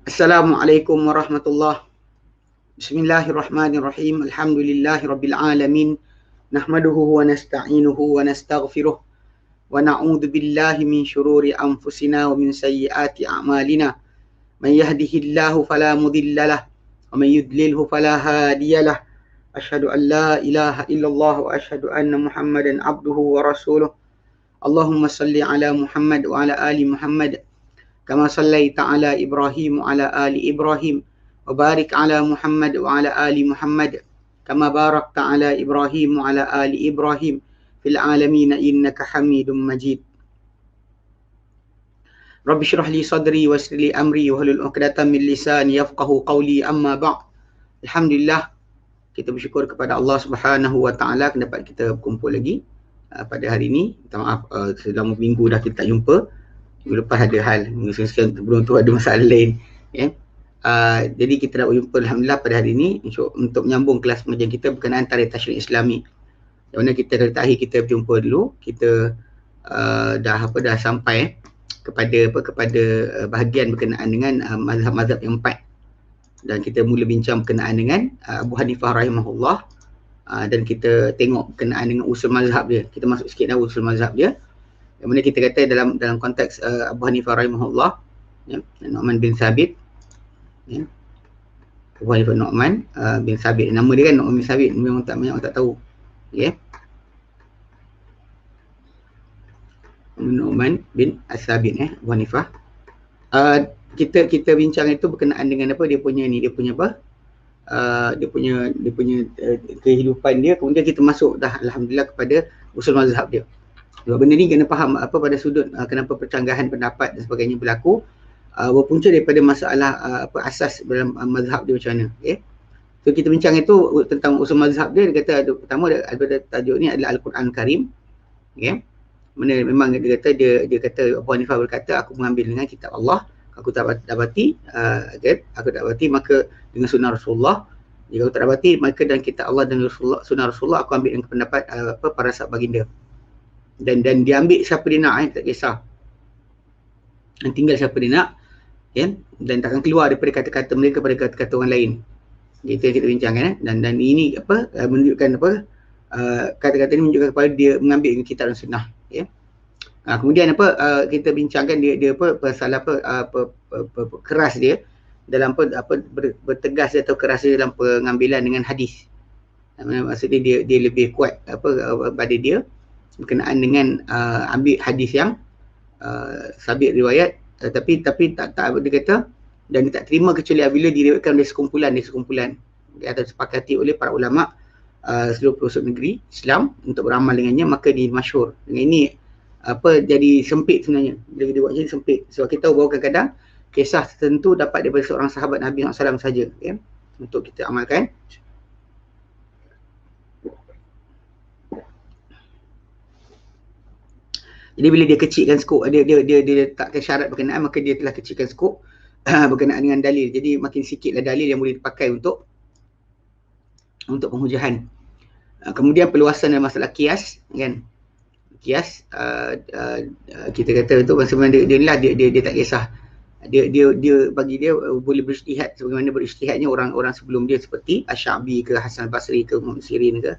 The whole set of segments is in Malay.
Assalamualaikum warahmatullahi. Bismillahirrahmanirrahim. Alhamdulillahi rabbil alamin. Nahmaduhu wa nasta'inuhu wa nastaghfiruh. Wa na'udzu billahi min syururi anfusina wa min sayyiati a'malina. Man yahdihillahu fala mudilla lah wa man yudlilhu fala hadiyalah. Asyhadu an la ilaha illallah wa asyhadu anna Muhammadan abduhu wa rasuluh. Allahumma salli ala Muhammad wa ala ali Muhammad. كما صليت على إبراهيم وعلى آل إبراهيم وبارك على محمد وعلى آل محمد كما باركت على إبراهيم وعلى آل إبراهيم في العالمين إنك حميد مجيد. رب اشرح لي صدري ويسر لي أمري واحلل عقدة من لساني يفقهوا قولي أما بعد. Alhamdulillah, kita bersyukur kepada Allah Subhanahu Wa Taala dapat kita berkumpul lagi pada hari ini. Minta maaf selama minggu dah kita tak jumpa. Minggu lepas ada hal, minggu sekian sebelum tu ada masalah lain. Jadi kita dah berjumpa Alhamdulillah pada hari ini untuk menyambung kelas pengajian kita berkenaan tarikh tasyrik Islami. Yang mana kita dari terakhir kita berjumpa dulu, kita dah sampai kepada bahagian berkenaan dengan mazhab-mazhab yang empat. Dan kita mula bincang berkenaan dengan Abu Hanifah rahimahullah, dan kita tengok berkenaan dengan usul mazhab dia. Kita masuk sikit dah usul mazhab dia. Yang mana kita kata dalam konteks Abu Hanifah rahimahullah, Nu'man bin Thabit, Abu Hanifah Nu'man bin Thabit, nama dia kan Nu'man bin Thabit, memang tak banyak orang tak tahu. Nu'man bin Thabit, Abu Hanifah. Kita bincang itu berkenaan dengan apa dia punya kehidupan dia. Kemudian kita masuk dah Alhamdulillah kepada usul mazhab dia. Sebab benda ni kena faham pada sudut kenapa percanggahan pendapat dan sebagainya berlaku, berpunca daripada masalah asas dalam mazhab dia macam mana. So kita bincang itu tentang usul mazhab dia. Dia kata pertama ada tajuk ni adalah Al-Quran Karim. Mana memang dia kata Abu Hanifah berkata, aku mengambil dengan kitab Allah, aku tak dapati maka dengan sunnah Rasulullah. Jika aku tak dapati maka dan kitab Allah dan sunnah Rasulullah, aku ambil dengan pendapat para sahabat baginda. Dan dia ambil siapa dia nak, tak kisah. Dan tinggal siapa dia nak, dan takkan keluar daripada kata-kata mereka pada kata-kata orang lain. Itu yang kita bincangkan. Dan ini menunjukkan kata-kata ini menunjukkan kepada dia mengambil dengan kitab dan sunnah. Kemudian kita bincangkan dia pasal keras dia dalam bertegas dia atau keras dia dalam pengambilan dengan hadis. Maksudnya dia lebih kuat pada dia berkenaan dengan ambil hadis yang sabit riwayat, tapi tak dia kata, dan dia tak terima kecuali apabila diriwayatkan oleh sekumpulan atau disepakati oleh para ulama seluruh pelosok negeri Islam untuk beramal dengannya, maka dia masyhur. Dengan ini jadi sempit sebenarnya. Bila dia buat jadi sempit. Sebab kita tahu bahawa kadang-kadang kisah tertentu dapat daripada seorang sahabat Nabi SAW saja, untuk kita amalkan. Jadi bila dia kecilkan skop, dia letakkan syarat berkenaan, maka dia telah kecilkan skop berkenaan dengan dalil. Jadi makin sikitlah dalil yang boleh dipakai untuk penghujahan. Kemudian perluasan dalam masalah kias, kan? Kias, kita kata tu sebenarnya dia tak kisah. Dia bagi dia boleh berijtihad sebagaimana berijtihadnya orang-orang sebelum dia seperti Asy-Sya'bi ke Hasan Basri ke Muhammad Sirin ke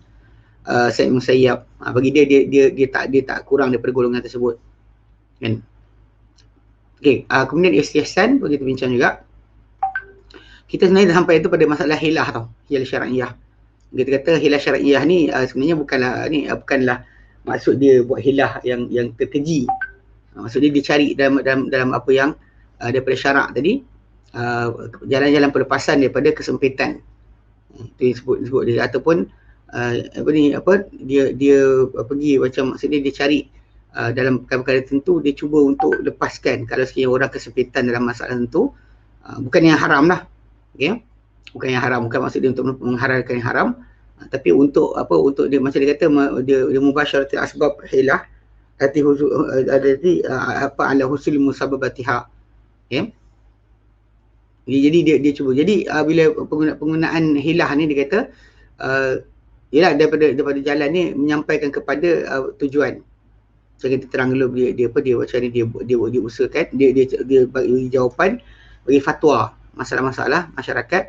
Sa'id Musayyab. Bagi dia tak kurang daripada golongan tersebut, kan? Okey, kemudian istihsan pun kita bincang juga. Kita sebenarnya dah sampai itu pada masalah hilah tau, hilah syar'iyah. Kita kata hilah syar'iyah ni sebenarnya bukanlah maksud dia buat hilah yang terkeji. Maksud dia cari dalam apa yang daripada syarak tadi, jalan-jalan pelepasan daripada kesempitan. Itu disebut dia, ataupun dia pergi macam, maksudnya dia cari dalam perkara-perkara tertentu, dia cuba untuk lepaskan kalau sekiranya orang kesempitan dalam masalah tertentu. Bukan yang haram lah, bukan yang haram, bukan maksud dia untuk menghalalkan yang haram, tapi untuk dia macam dia kata dia mubasyaratul asbab hilah ala husul musababatiha. Jadi dia cuba. Jadi bila penggunaan hilah ni dia kata ialah daripada jalan ni menyampaikan kepada tujuan. Saya kita terang dulu dia macam ni dia usahakan, dia bagi jawapan bagi fatwa masalah-masalah masyarakat.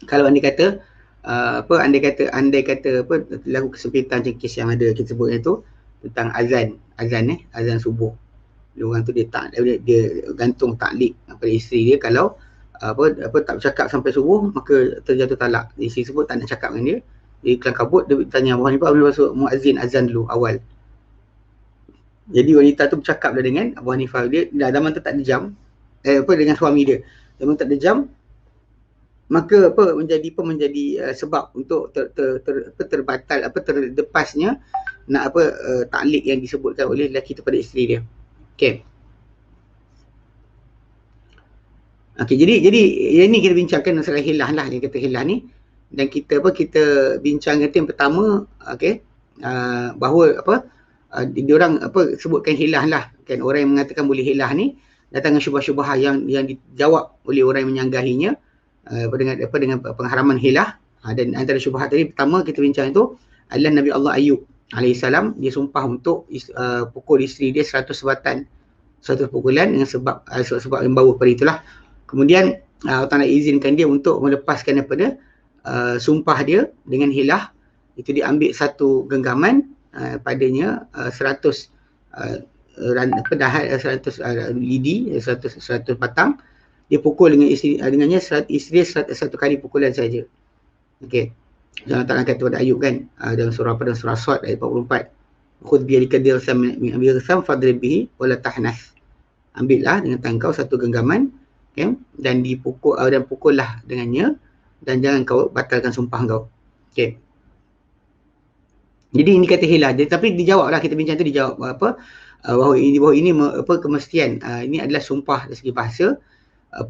Kalau andai kata lagu kesempitan macam kes yang ada kita sebut itu tentang azan subuh. Dia orang tu dia gantung taklik pada isteri dia kalau tak bercakap sampai subuh maka terjatuh talak. Isteri sebut tak nak cakap dengan dia. Dia kelam kabut, dia tanya Abu Hanifah, Abu Hanifah muazzin azan dulu awal. Jadi wanita tu bercakap dah dengan Abu Hanifah, dia dah zaman tu tak ada jam. Dengan suami dia. Zaman tak ada jam, maka menjadi sebab untuk terdepasnya taklik yang disebutkan oleh lelaki tu pada isteri dia. Okey. Okey, jadi yang ni kita bincangkan masalah hilah lah, dia kata hilah ni, dan kita bincangkan yang pertama, okey, bahawa diorang sebutkan hilah lah, kan, orang yang mengatakan boleh hilah ni datang dengan syubhah-syubhah yang dijawab oleh orang yang menyanggahinya dengan pengharaman hilah. Dan antara syubhat tadi pertama kita bincang itu adalah Nabi Allah Ayub alaihissalam, dia sumpah untuk pukul isteri dia 100 sebatan, 100 pukulan dengan sebab yang bawa pada itulah. Kemudian Allah Ta'ala izinkan dia untuk melepaskan daripada sumpah dia dengan hilah. Itu diambil satu genggaman padanya 100 lidi, 100 batang. Dia pukul dengan dengannya isteri 100 kali pukulan saja. Okey. Allah Ta'ala kata pada Ayub kan, dalam surah Sad ayat 44. Khudh biyadika dirsam min abirsam fadrib bihi wala tahnas. Ambillah dengan tangan kau satu genggaman, okay, dan pukullah dengannya dan jangan kau batalkan sumpah kau. Okey. Jadi ini kata hilah. Tapi dijawablah, kita bincang tu dijawab bahawa ini kemestian. Ini adalah sumpah dari segi bahasa,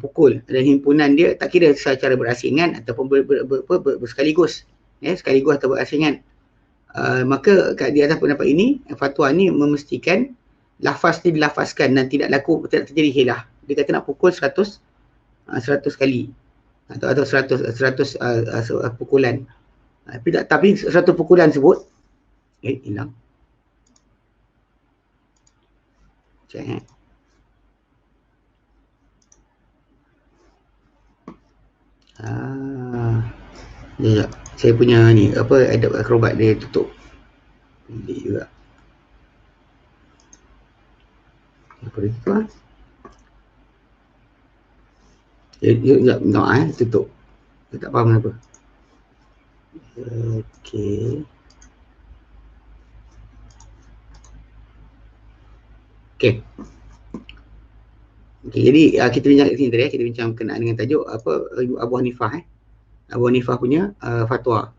pukul, dan himpunan dia tak kira secara berasingan ataupun bersekaligus, sekaligus atau berasingan. Maka di atas pendapat ini, fatwa ni memestikan lafaz ni dilafazkan dan tidak terjadi hilah. Dia kata nak pukul 100 kali atau 100 pukulan. Tapi 100 pukulan sebut hilang. Cek. Ya, saya punya ni Adobe Acrobat dia tutup. Ini juga. Apa dia tu tutup. Saya tak faham kenapa. Okey. Okey, jadi kita bincang kat sini tadi, kita bincang berkenaan dengan tajuk Abu Hanifah Abu Hanifah punya fatwa.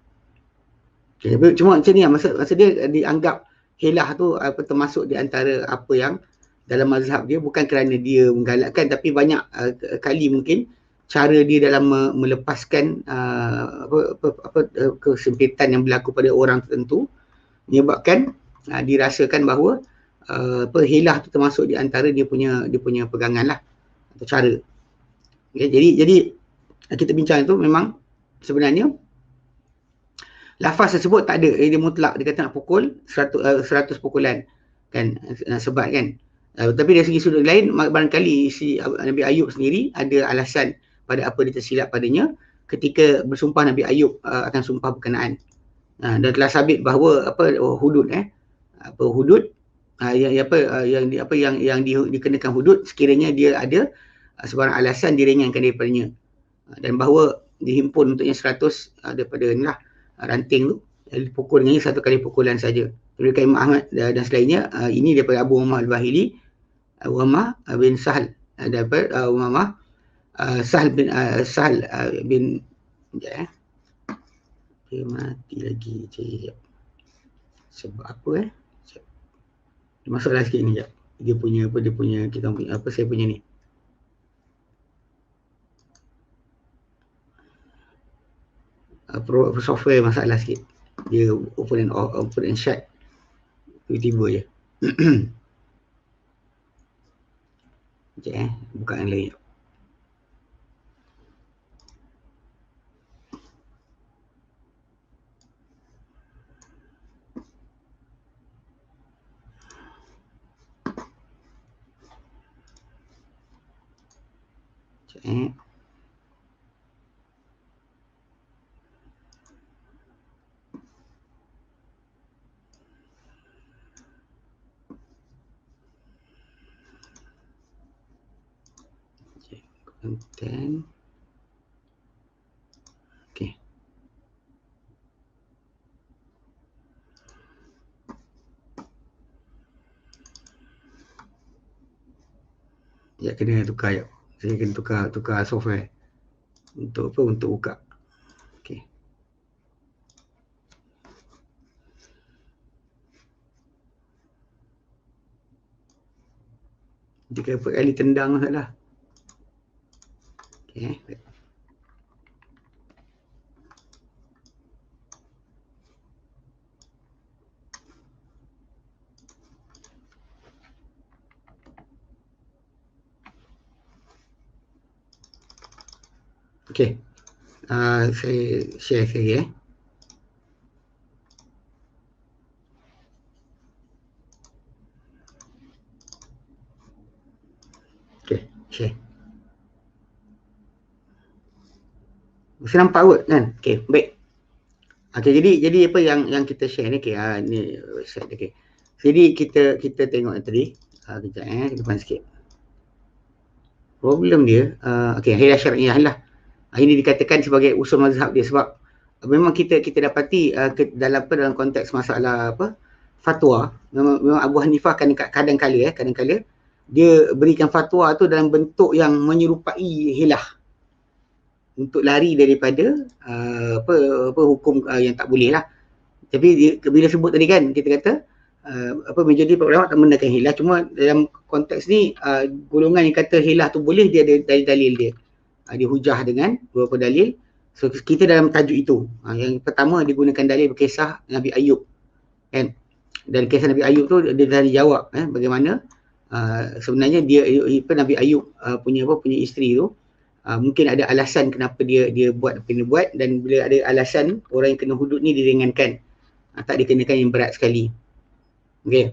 Okay, cuma macam ni lah, masa dia dianggap hilah tu termasuk di antara apa yang dalam mazhab dia, bukan kerana dia menggalakkan, tapi banyak kali mungkin cara dia dalam melepaskan kesempitan yang berlaku pada orang tertentu menyebabkan dirasakan bahawa hilah tu termasuk di antara dia punya pegangan lah atau cara. Okay, jadi kita bincang itu memang sebenarnya lafaz tersebut tak ada, dia mutlak, dia kata nak pukul 100 pukulan kan, sebab kan. Tapi dari segi sudut lain, barangkali si Nabi Ayub sendiri ada alasan pada apa dia tersilap padanya ketika bersumpah Nabi Ayub akan sumpah berkenaan. Dan telah sabit bahawa hudud hudud yang dikenakan hudud, sekiranya dia ada sebarang alasan diringankan daripadanya, dan bahawa dihimpun untuknya 100 daripada inilah ranting tu, dipukul dengannya satu kali pukulan saja. Daripada Imam Ahmad dan selainnya, ini daripada Abu Muhammad Al-Bahili, Umamah bin Sahal, daripada Umamah Sahal bin dia mati lagi sebab apa masalah sikit ni, dia punya kita punya saya punya ni software masalah sikit, dia open and shut tiba-tiba je. Sekejap buka yang lain. Eh. Content. Okay. Ya, kena tukar ya. Saya kena tukar software. Untuk apa? Untuk buka. Okay. Jika berapa kali tendang salah. Okay. Okay. Saya share sekali Okay, share. Mesti nampak kot kan? Okay, baik. Okay, jadi apa yang kita share ni, okay, ni website, okay. Jadi kita tengok tadi, kejap ke depan sikit. Problem dia, okay, hilah syariah lah. Ini dikatakan sebagai usul mazhab dia sebab memang kita dapati dalam konteks masalah fatwa, memang Abu Hanifah kadang-kala dia berikan fatwa tu dalam bentuk yang menyerupai hilah untuk lari daripada hukum yang tak boleh lah. Tapi bila sebut tadi kan, kita kata majoriti para ulama tak membenarkan hilah, cuma dalam konteks ni golongan yang kata hilah tu boleh, dia ada dalil dia. Dia hujah dengan beberapa dalil. So kita dalam tajuk itu, yang pertama digunakan dalil berkisah Nabi Ayub kan. Dan kisah Nabi Ayub tu dia dah dijawab bagaimana sebenarnya Nabi Ayub punya isteri tu mungkin ada alasan kenapa dia buat apa yang dia buat, dan bila ada alasan, orang yang kena hudud ni diringankan, tak dikenakan yang berat sekali. Okey.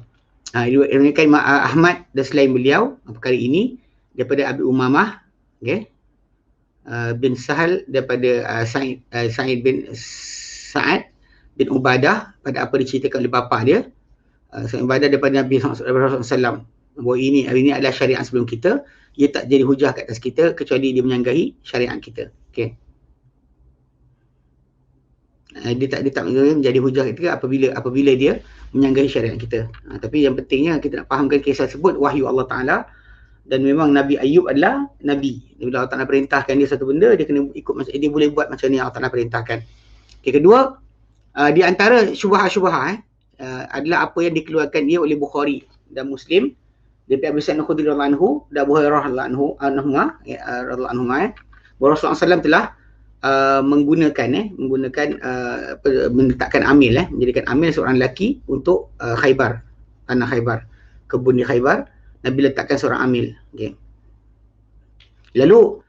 Diriwayatkan Imam Ahmad dan selain beliau perkara ini daripada Abi Umamah, okey, bin Sahal, daripada Sa'id bin Sa'ad bin Ubadah, pada apa diceritakan oleh bapa dia, Sa'id Ubadah daripada Nabi SAW, bahawa ini adalah syariat sebelum kita, ia tak jadi hujah kat atas kita kecuali dia menyanggahi syariat kita. Okey. Dia tak menjadi hujah kita apabila dia menyanggahi syariat kita. Tapi yang pentingnya kita nak fahamkan kisah tersebut wahyu Allah Ta'ala, dan memang Nabi Ayub adalah Nabi. Bila Allah Ta'ala perintahkan dia satu benda, dia kena ikut, dia boleh buat macam ni Allah Ta'ala perintahkan. Okay, kedua, di antara syubhat-syubhat adalah apa yang dikeluarkan dia oleh Bukhari dan Muslim daripada Abu Sa'id Al-Khudri radhiyallahu anhu dan Abu Hurairah radhiyallahu anhu, bahawa Rasulullah SAW telah menetapkan amil, menjadikan amil seorang lelaki untuk Khaybar, tanah Khaybar, kebun di Khaybar. Nabi letakkan seorang amil. Okay. Lalu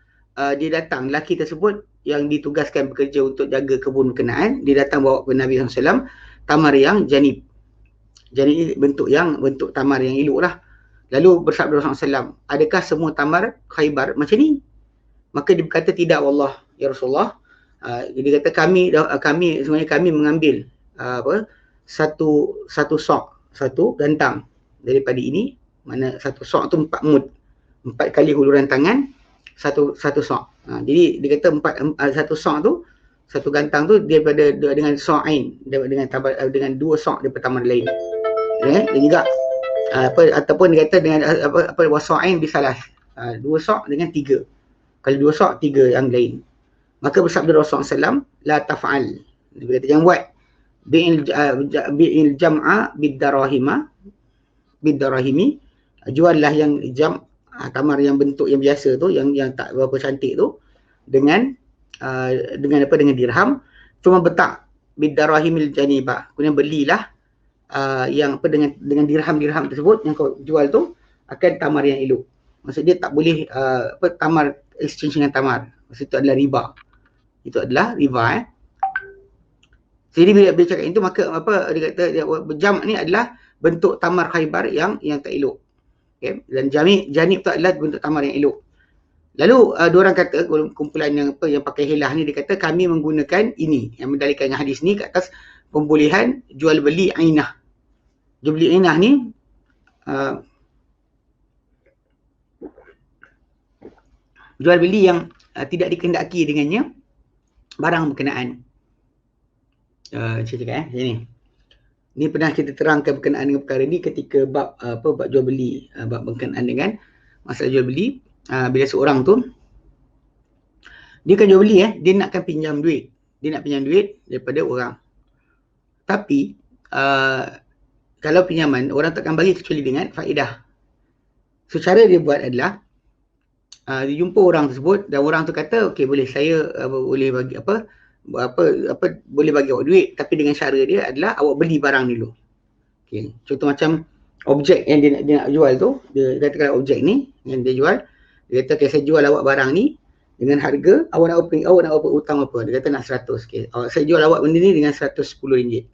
dia datang, lelaki tersebut yang ditugaskan bekerja untuk jaga kebun berkenaan, dia datang bawa kepada Nabi SAW tamar yang janib. Janib bentuk tamar yang elok lah. Lalu bersabda Rasulullah SAW, adakah semua tamar Khaybar macam ni? Maka dia berkata, tidak wallah ya Rasulullah. Dia kata sebenarnya kami mengambil satu sok, satu gantang daripada ini. Mana satu sok tu 4 mud, 4 kali huluran tangan, satu sok. Jadi dia kata satu sok tu, satu gantang tu daripada dengan so'ain, dengan 2 sok daripada tamar lain. Dan juga ataupun dia kata dengan waso'ain bisalah, 2 sok dengan 3. Kalau 2 sok, 3 yang lain. Maka bersabda Rasulullah SAW, la taf'al. Dia kata jangan buat. Bi'il jam'a bid-darahimi, juallah yang tamar yang bentuk yang biasa tu, yang tak berapa cantik tu, dengan dirham. Cuma betak bid-darahimil janibah, kemudian belilah yang dengan dirham tersebut yang kau jual tu akan tamar yang elok. Maksud dia tak boleh tamar exchange dengan tamar. Maksud itu adalah riba. Itu adalah riba. Jadi bila cakap itu, maka dia kata jam' ni adalah bentuk tamar Khaybar yang tak elok. Okay. Dan janib tu adalah bentuk tamar yang elok. Lalu diorang kata, kumpulan yang pakai hilah ni, dia kata kami menggunakan ini, yang mendalilkan dengan hadis ni ke atas pembolehan jual beli ainah. Jual beli ainah ni jual beli yang tidak dikehendaki dengannya barang berkenaan. Saya cakap sini. Ni pernah kita terangkan berkenaan dengan perkara ni ketika bab bab jual beli, bab berkenaan dengan masalah jual beli. Bila seorang tu dia kan jual beli, dia nakkan pinjam duit. Dia nak pinjam duit daripada orang. Tapi kalau pinjaman, orang takkan bagi kecuali dengan faedah. So cara dia buat adalah dia jumpa orang tersebut dan orang tu kata, okey, boleh, saya boleh bagi boleh bagi awak duit, tapi dengan cara dia adalah awak beli barang dulu. Okay. Contoh macam objek yang dia nak jual tu, dia katakan objek ni yang dia jual, dia kata, okay, saya jual awak barang ni dengan harga, awak nak apa hutang apa? Dia kata nak 100. Okay. Saya jual awak benda ni dengan RM110.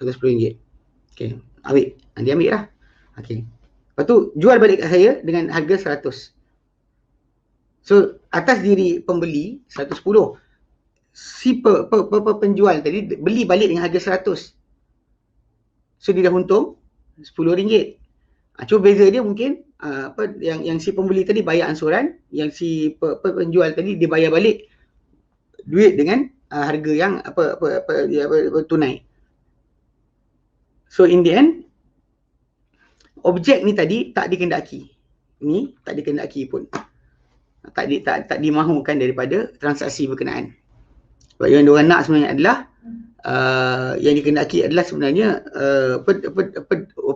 RM110. Okay. Ambil. Dia ambil lah. Okay. Lepas tu jual balik kat saya dengan harga 100. So atas diri pembeli 110. Si penjual tadi beli balik dengan harga 100. So dia dah untung RM10. Cuma beza dia mungkin yang si pembeli tadi bayar ansuran, yang si penjual tadi dia bayar balik duit dengan harga yang tunai. So in the end objek ni tadi tak dikehendaki. Ni tak dikehendaki pun. Tak dimahukan daripada transaksi berkenaan. Sebab yang diorang nak sebenarnya adalah yang dikehendaki adalah sebenarnya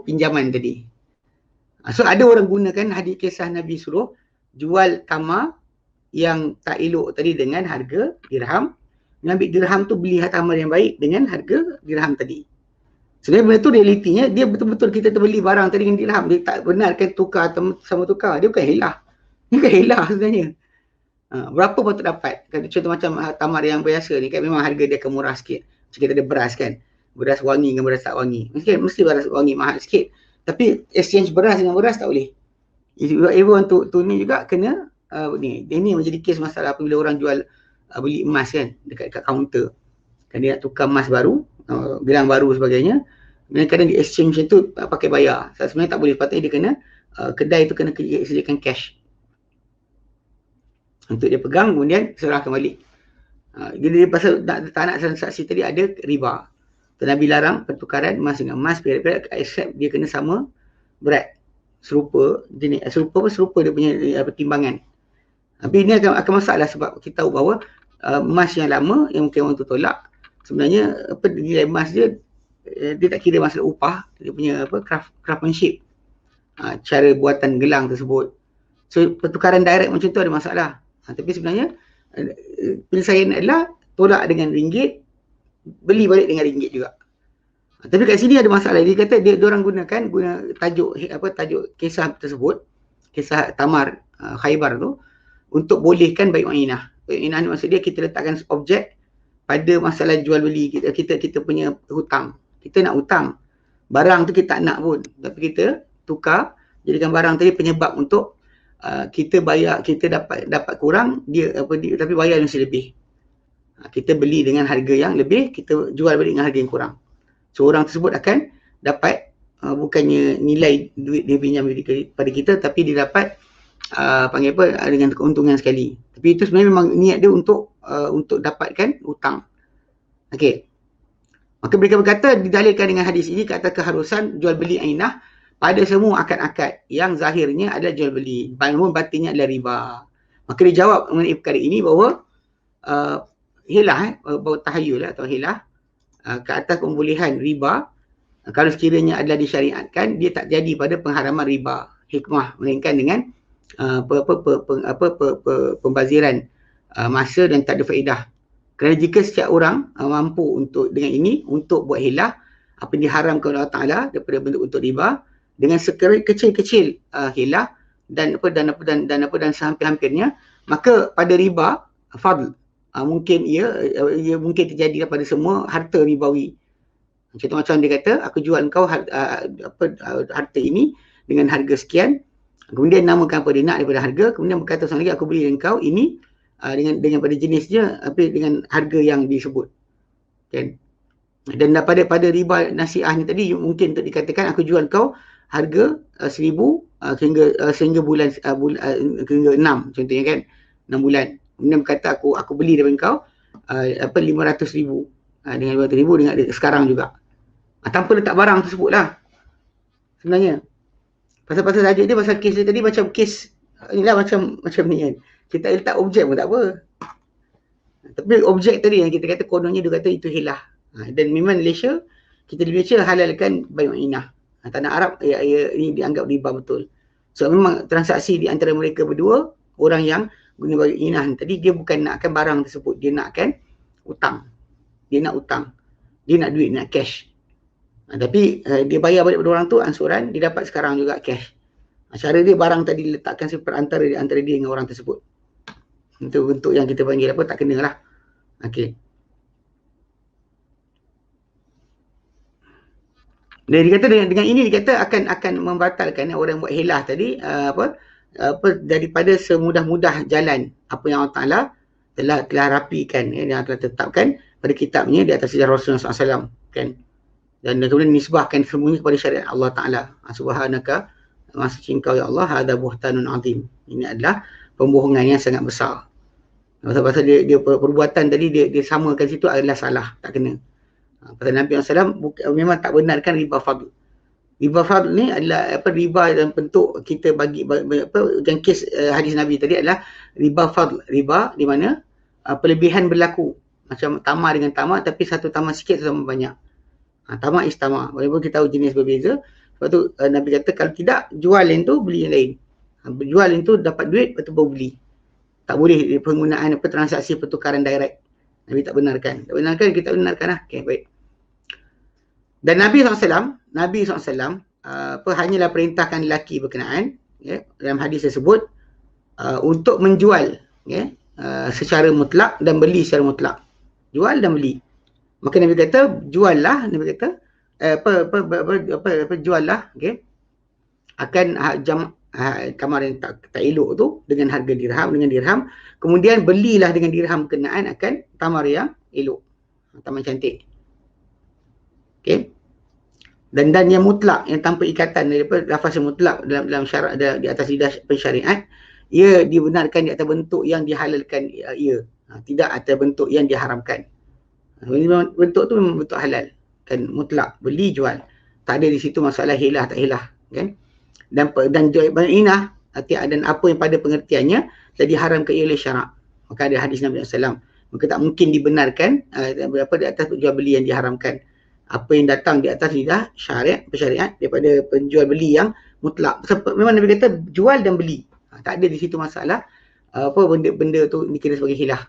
pinjaman tadi. So ada orang gunakan hadis kisah Nabi suruh jual tamar yang tak elok tadi dengan harga dirham. Ambil dirham tu beli tamar yang baik dengan harga dirham tadi. Sebenarnya benda tu realitinya, dia betul-betul kita terbeli barang tadi dengan dirham. Dia tak benarkan tukar sama tukar. Dia bukan hilah. Dia bukan hilah sebenarnya. Berapa patut dapat? Contoh macam tamar yang biasa ni kan memang harga dia akan murah sikit. Macam kita ada beras kan. Beras wangi dengan beras tak wangi. Mesti beras wangi mahal sikit. Tapi exchange beras dengan beras tak boleh. Everyone tu ni juga kena ni. Ini menjadi kes masalah apabila orang jual beli emas kan dekat kaunter. Kan dia nak tukar emas baru, gelang baru sebagainya. Kadang-kadang di exchange tu pakai bayar. Sebenarnya tak boleh. Patutnya dia kena kedai tu kena sediakan cash untuk dia pegang, kemudian serahkan balik. Dia pasal tak nak transaksi tadi ada riba. Nabi larang pertukaran emas dengan emas, except dia kena sama berat, serupa jenis, serupa dia punya timbangan. Tapi ini akan masalah sebab kita tahu bahawa emas yang lama yang mungkin orang tu tolak, sebenarnya nilai emas dia tak kira masalah upah, dia punya craftsmanship, cara buatan gelang tersebut. So pertukaran direct macam tu ada masalah. Tapi sebenarnya penyelesaian adalah tolak dengan ringgit, beli balik dengan ringgit juga. Tapi kat sini ada masalah. Dia kata dia orang guna tajuk kisah tersebut, kisah tamar Khaybar tu, untuk bolehkan bai' ainah. Bai' ainah ni maksud dia kita letakkan objek pada masalah jual beli kita punya hutang. Kita nak hutang. Barang tu kita tak nak pun, tapi kita tukar jadikan barang tadi penyebab untuk kita bayar, kita dapat kurang tapi bayar mesti lebih. Kita beli dengan harga yang lebih, kita jual balik dengan harga yang kurang. So orang tersebut akan dapat bukannya nilai duit dia pinjam pada kita, tapi dia dapat dengan keuntungan sekali. Tapi itu sebenarnya memang niat dia untuk dapatkan hutang. Okey. Maka mereka berkata didalilkan dengan hadis ini kata keharusan jual beli ainah pada semua akad-akad yang zahirnya adalah jual beli, namun batinnya adalah riba. Maka dia jawab mengenai perkara ini bahawa hilah, bahawa tahayul atau hilah ke atas pembolehan riba, kalau sekiranya adalah disyariatkan, dia tak jadi pada pengharaman riba hikmah, melainkan dengan pembaziran masa dan tak ada faedah. Kerana jika setiap orang mampu untuk dengan ini untuk buat hilah apa yang diharamkan oleh Allah Ta'ala daripada bentuk untuk riba, dengan kecil-kecil hilah dan sehampir-hampirnya, maka pada riba fadl mungkin ia mungkin terjadi pada semua harta ribawi. Contoh macam dia kata, aku jual engkau harta ini dengan harga sekian, Kemudian namakan apa dia nak daripada harga, kemudian berkata seorang lagi, aku beli dengan kau ini dengan pada jenisnya, dengan harga yang disebut. Kan? Dan pada riba nasiahnya tadi mungkin untuk dikatakan aku jual kau harga 1,000 sehingga bulan hingga 6 contohnya kan, 6 bulan. Kemudian berkata aku beli daripada kau 500,000 dengan 500,000 dengan sekarang juga. Tanpa letak barang tersebut lah sebenarnya. Pasal saja dia, pasal kes dia tadi macam kes inilah macam ni kan. Kita letak objek pun tak apa. Tapi objek tadi yang kita kata kononnya dia kata itu hilah. Dan memang Malaysia, kita di Malaysia halalkan bayu inah. Tanah Arab ini dianggap riba betul. So memang transaksi di antara mereka berdua, orang yang guna bayu inah tadi, dia bukan nakkan barang tersebut, dia nakkan hutang. Dia nak hutang. Dia nak duit, nak cash. Tapi dia bayar balik pada orang tu ansuran, dia dapat sekarang juga cash. Cara dia barang tadi diletakkan seperantara antara dia dengan orang tersebut. Itu bentuk yang kita panggil apa, tak kena lah. Okey. Dan dia kata dengan ini dia kata akan membatalkan orang yang buat hilah tadi daripada semudah-mudah jalan apa yang Allah Taala telah rapikan, yang telah tetapkan pada kitabnya di atas lisan Rasulullah SAW kan. Dan kemudian nisbahkan semuanya kepada syariat Allah Taala. Subhanaka, maha suci engkau ya Allah, hadza buhtanun azim. Ini adalah pembohongan yang sangat besar. Pasal dia perbuatan tadi dia samakan situ adalah salah, tak kena. Pasal Nabi SAW memang tak benarkan riba fadl. Riba fadl ni adalah riba dalam bentuk kita bagi yang kes hadis Nabi tadi adalah riba fadl. Riba di mana perlebihan berlaku. Macam tamar dengan tamar, tapi satu tamar sikit, satu tamar banyak. Tamar is tamar. Walaupun kita tahu jenis berbeza. Sebab tu Nabi kata kalau tidak, jual yang tu, beli yang lain. Jual yang tu dapat duit, lepas tu baru beli. Tak boleh penggunaan transaksi pertukaran direct. Nabi tak benarkan. Tak benarkan, kita benarkan lah. Okay, baik. Dan Nabi SAW hanyalah perintahkan lelaki berkenaan dalam hadis tersebut untuk menjual secara mutlak dan beli secara mutlak. Jual dan beli. Maka Nabi kata juallah, Nabi kata juallah akan kamar yang tak elok tu dengan harga dirham, kemudian belilah dengan dirham kenaan akan tamar yang elok, tamar cantik. Okey. Dan yang mutlak, yang tanpa ikatan, daripada lafaz yang mutlak dalam syarat di atas lidah pensyariat, ia dibenarkan di atas bentuk yang dihalalkan ia, tidak atas bentuk yang diharamkan. Bentuk tu memang bentuk halal kan, mutlak, beli jual, tak ada di situ masalah hilah tak hilah kan. Dan bayu inah dan apa yang pada pengertiannya telah diharamkan ia oleh syarak. Maka ada hadis Nabi SAW, maka tak mungkin dibenarkan di atas jual beli yang diharamkan. Apa yang datang di atas lidah syariat daripada penjual beli yang mutlak. Memang Nabi kata jual dan beli. Tak ada di situ masalah benda tu dikira sebagai hilah.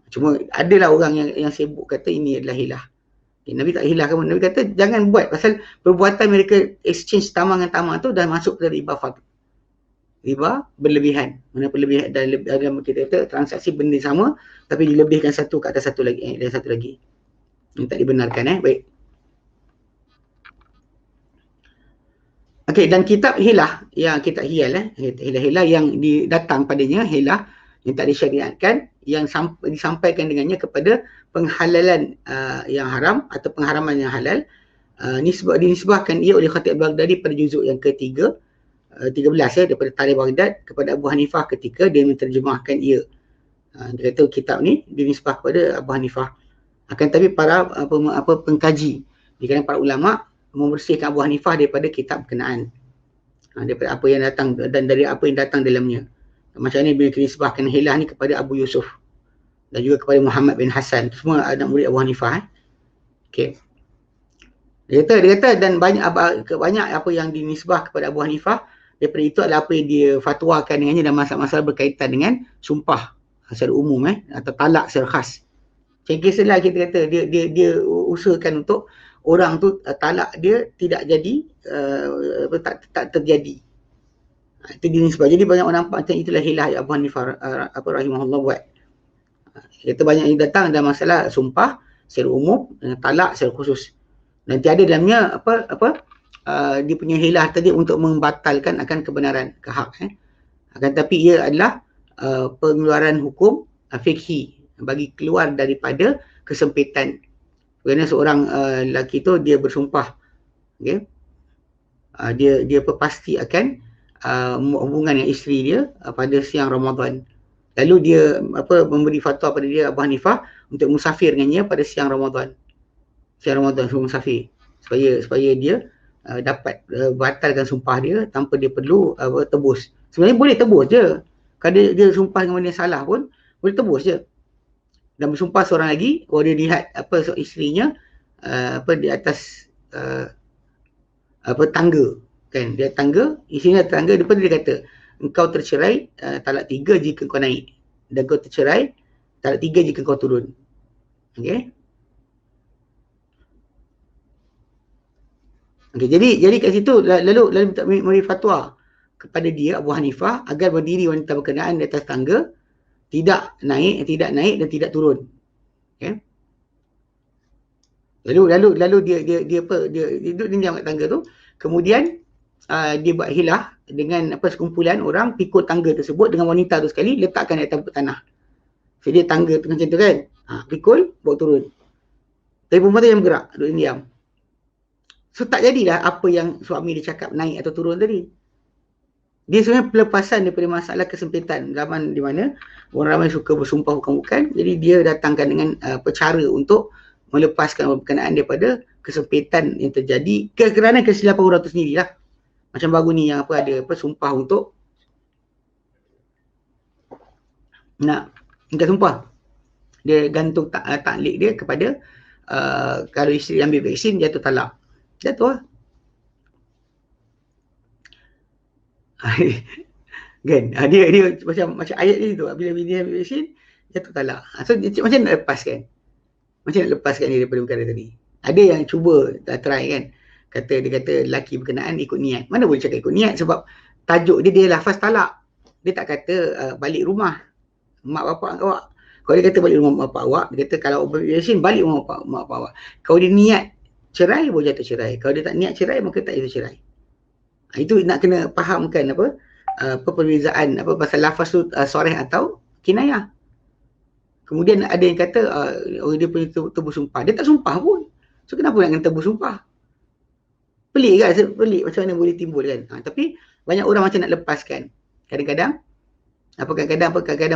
Cuma adalah orang yang sibuk kata ini adalah hilah. Nabi tak hilah kamu. Nabi kata jangan buat, pasal perbuatan mereka exchange tamar dengan tamar tu dah masuk ke riba fadl. Riba berlebihan. Mana perlebihan dalam kita kata transaksi benda sama tapi dilebihkan satu ke atas satu lagi dan satu lagi. Ini tak dibenarkan baik. Okey, dan kitab hilah yang kita hilah yang datang padanya hilah yang tak disyariatkan, yang disampaikan dengannya kepada penghalalan yang haram atau pengharaman yang halal, dinisbahkan ia oleh Khatib Baghdadi pada juzuk yang ke-13 daripada Tarikh Baghdad kepada Abu Hanifah ketika dia menterjemahkan ia. Dia kata kitab ni dinisbah kepada Abu Hanifah. Akan tapi para pengkaji di kalangan para ulama membersihkan Abu Hanifah daripada kitab berkenaan, daripada apa yang datang dan dari apa yang datang dalamnya. Macam ni bila dinisbahkan hilah ni kepada Abu Yusuf dan juga kepada Muhammad bin Hassan, semua anak murid Abu Hanifah. Okey. Dia kata dan banyak apa yang dinisbah kepada Abu Hanifah daripada itu adalah apa yang dia fatwakan dengannya dan masalah-masalah berkaitan dengan sumpah secara umum atau talak secara khas. Macam kisahlah kita kata dia usahakan untuk orang tu talak dia tidak jadi, tak terjadi. Itu dinisbah. Jadi banyak orang nampak macam itulah hilah Abu Hanifah rahimahullah buat. Kita banyak yang datang dalam masalah sumpah secara umum, talak secara khusus. Dan tiada dalamnya dia punya hilah tadi untuk membatalkan akan kebenaran, hak. Akan tetapi ia adalah pengeluaran hukum fikhi bagi keluar daripada kesempitan. Kerana seorang lelaki tu dia bersumpah, okay? Dia pasti akan hubungan dengan isteri dia pada siang Ramadan. Lalu dia memberi fatwa pada dia, Abu Hanifah, untuk musafir dengannya pada siang Ramadan. Siang Ramadan suruh musafir supaya dia dapat batalkan sumpah dia tanpa dia perlu tebus. Sebenarnya boleh tebus je. Kalau dia sumpah dengan benda salah pun boleh tebus je. Dan bersumpah seorang lagi, kalau dia lihat isterinya di atas tangga, kan, dia tangga, isinya tangga, depan dia kata engkau tercerai talak 3 jika kau naik, dan kau tercerai talak 3 jika kau turun. Okey. Okey, jadi kat situ lalu memberi fatwa kepada dia, Abu Hanifah, agar berdiri wanita berkenaan di atas tangga, tidak naik dan tidak turun. Okey. Lalu dia duduk diam kat tangga tu. Kemudian dia buat hilah dengan sekumpulan orang, pikul tangga tersebut dengan wanita tu sekali, letakkan di atas tanah. So dia tangga tengah macam tu kan, pikul, bawa turun. Tapi perempuan tu yang bergerak, duduk diam. So tak jadilah apa yang suami dia cakap naik atau turun tadi. Dia sebenarnya pelepasan daripada masalah kesempitan zaman di mana orang ramai suka bersumpah bukan-bukan. Jadi dia datangkan dengan cara untuk melepaskan berkenaan daripada kesempitan yang terjadi kerana kesilapan orang tu sendirilah. Macam baru ni yang ada sumpah untuk nak sumpah. Dia gantung taklik dia kepada kalau isteri ambil vaksin jatuh talak. Jatuh lah. Kan? Dia macam ayat ni tu, bila dia ambil vaksin jatuh talak. So macam nak lepaskan? Macam nak lepaskan dia daripada perkara tadi? Ada yang cuba try kan. Dia kata lelaki berkenaan ikut niat. Mana boleh cakap ikut niat, sebab tajuk dia lafaz talak. Dia tak kata balik rumah mak bapak awak. Kalau dia kata balik rumah mak bapak awak, dia kata kalau vaksin balik rumah mak bapak awak. Kalau dia niat cerai, boleh jatuh cerai. Kalau dia tak niat cerai, maka tak jatuh cerai. Itu nak kena fahamkan perbezaan pasal lafaz tu soreh atau kinayah. Kemudian ada yang kata dia punya tebus sumpah. Dia tak sumpah pun. So kenapa nak kena tebus sumpah? Pelik kan? Pelik macam mana boleh timbul kan? Tapi banyak orang macam nak lepaskan. Kadang-kadang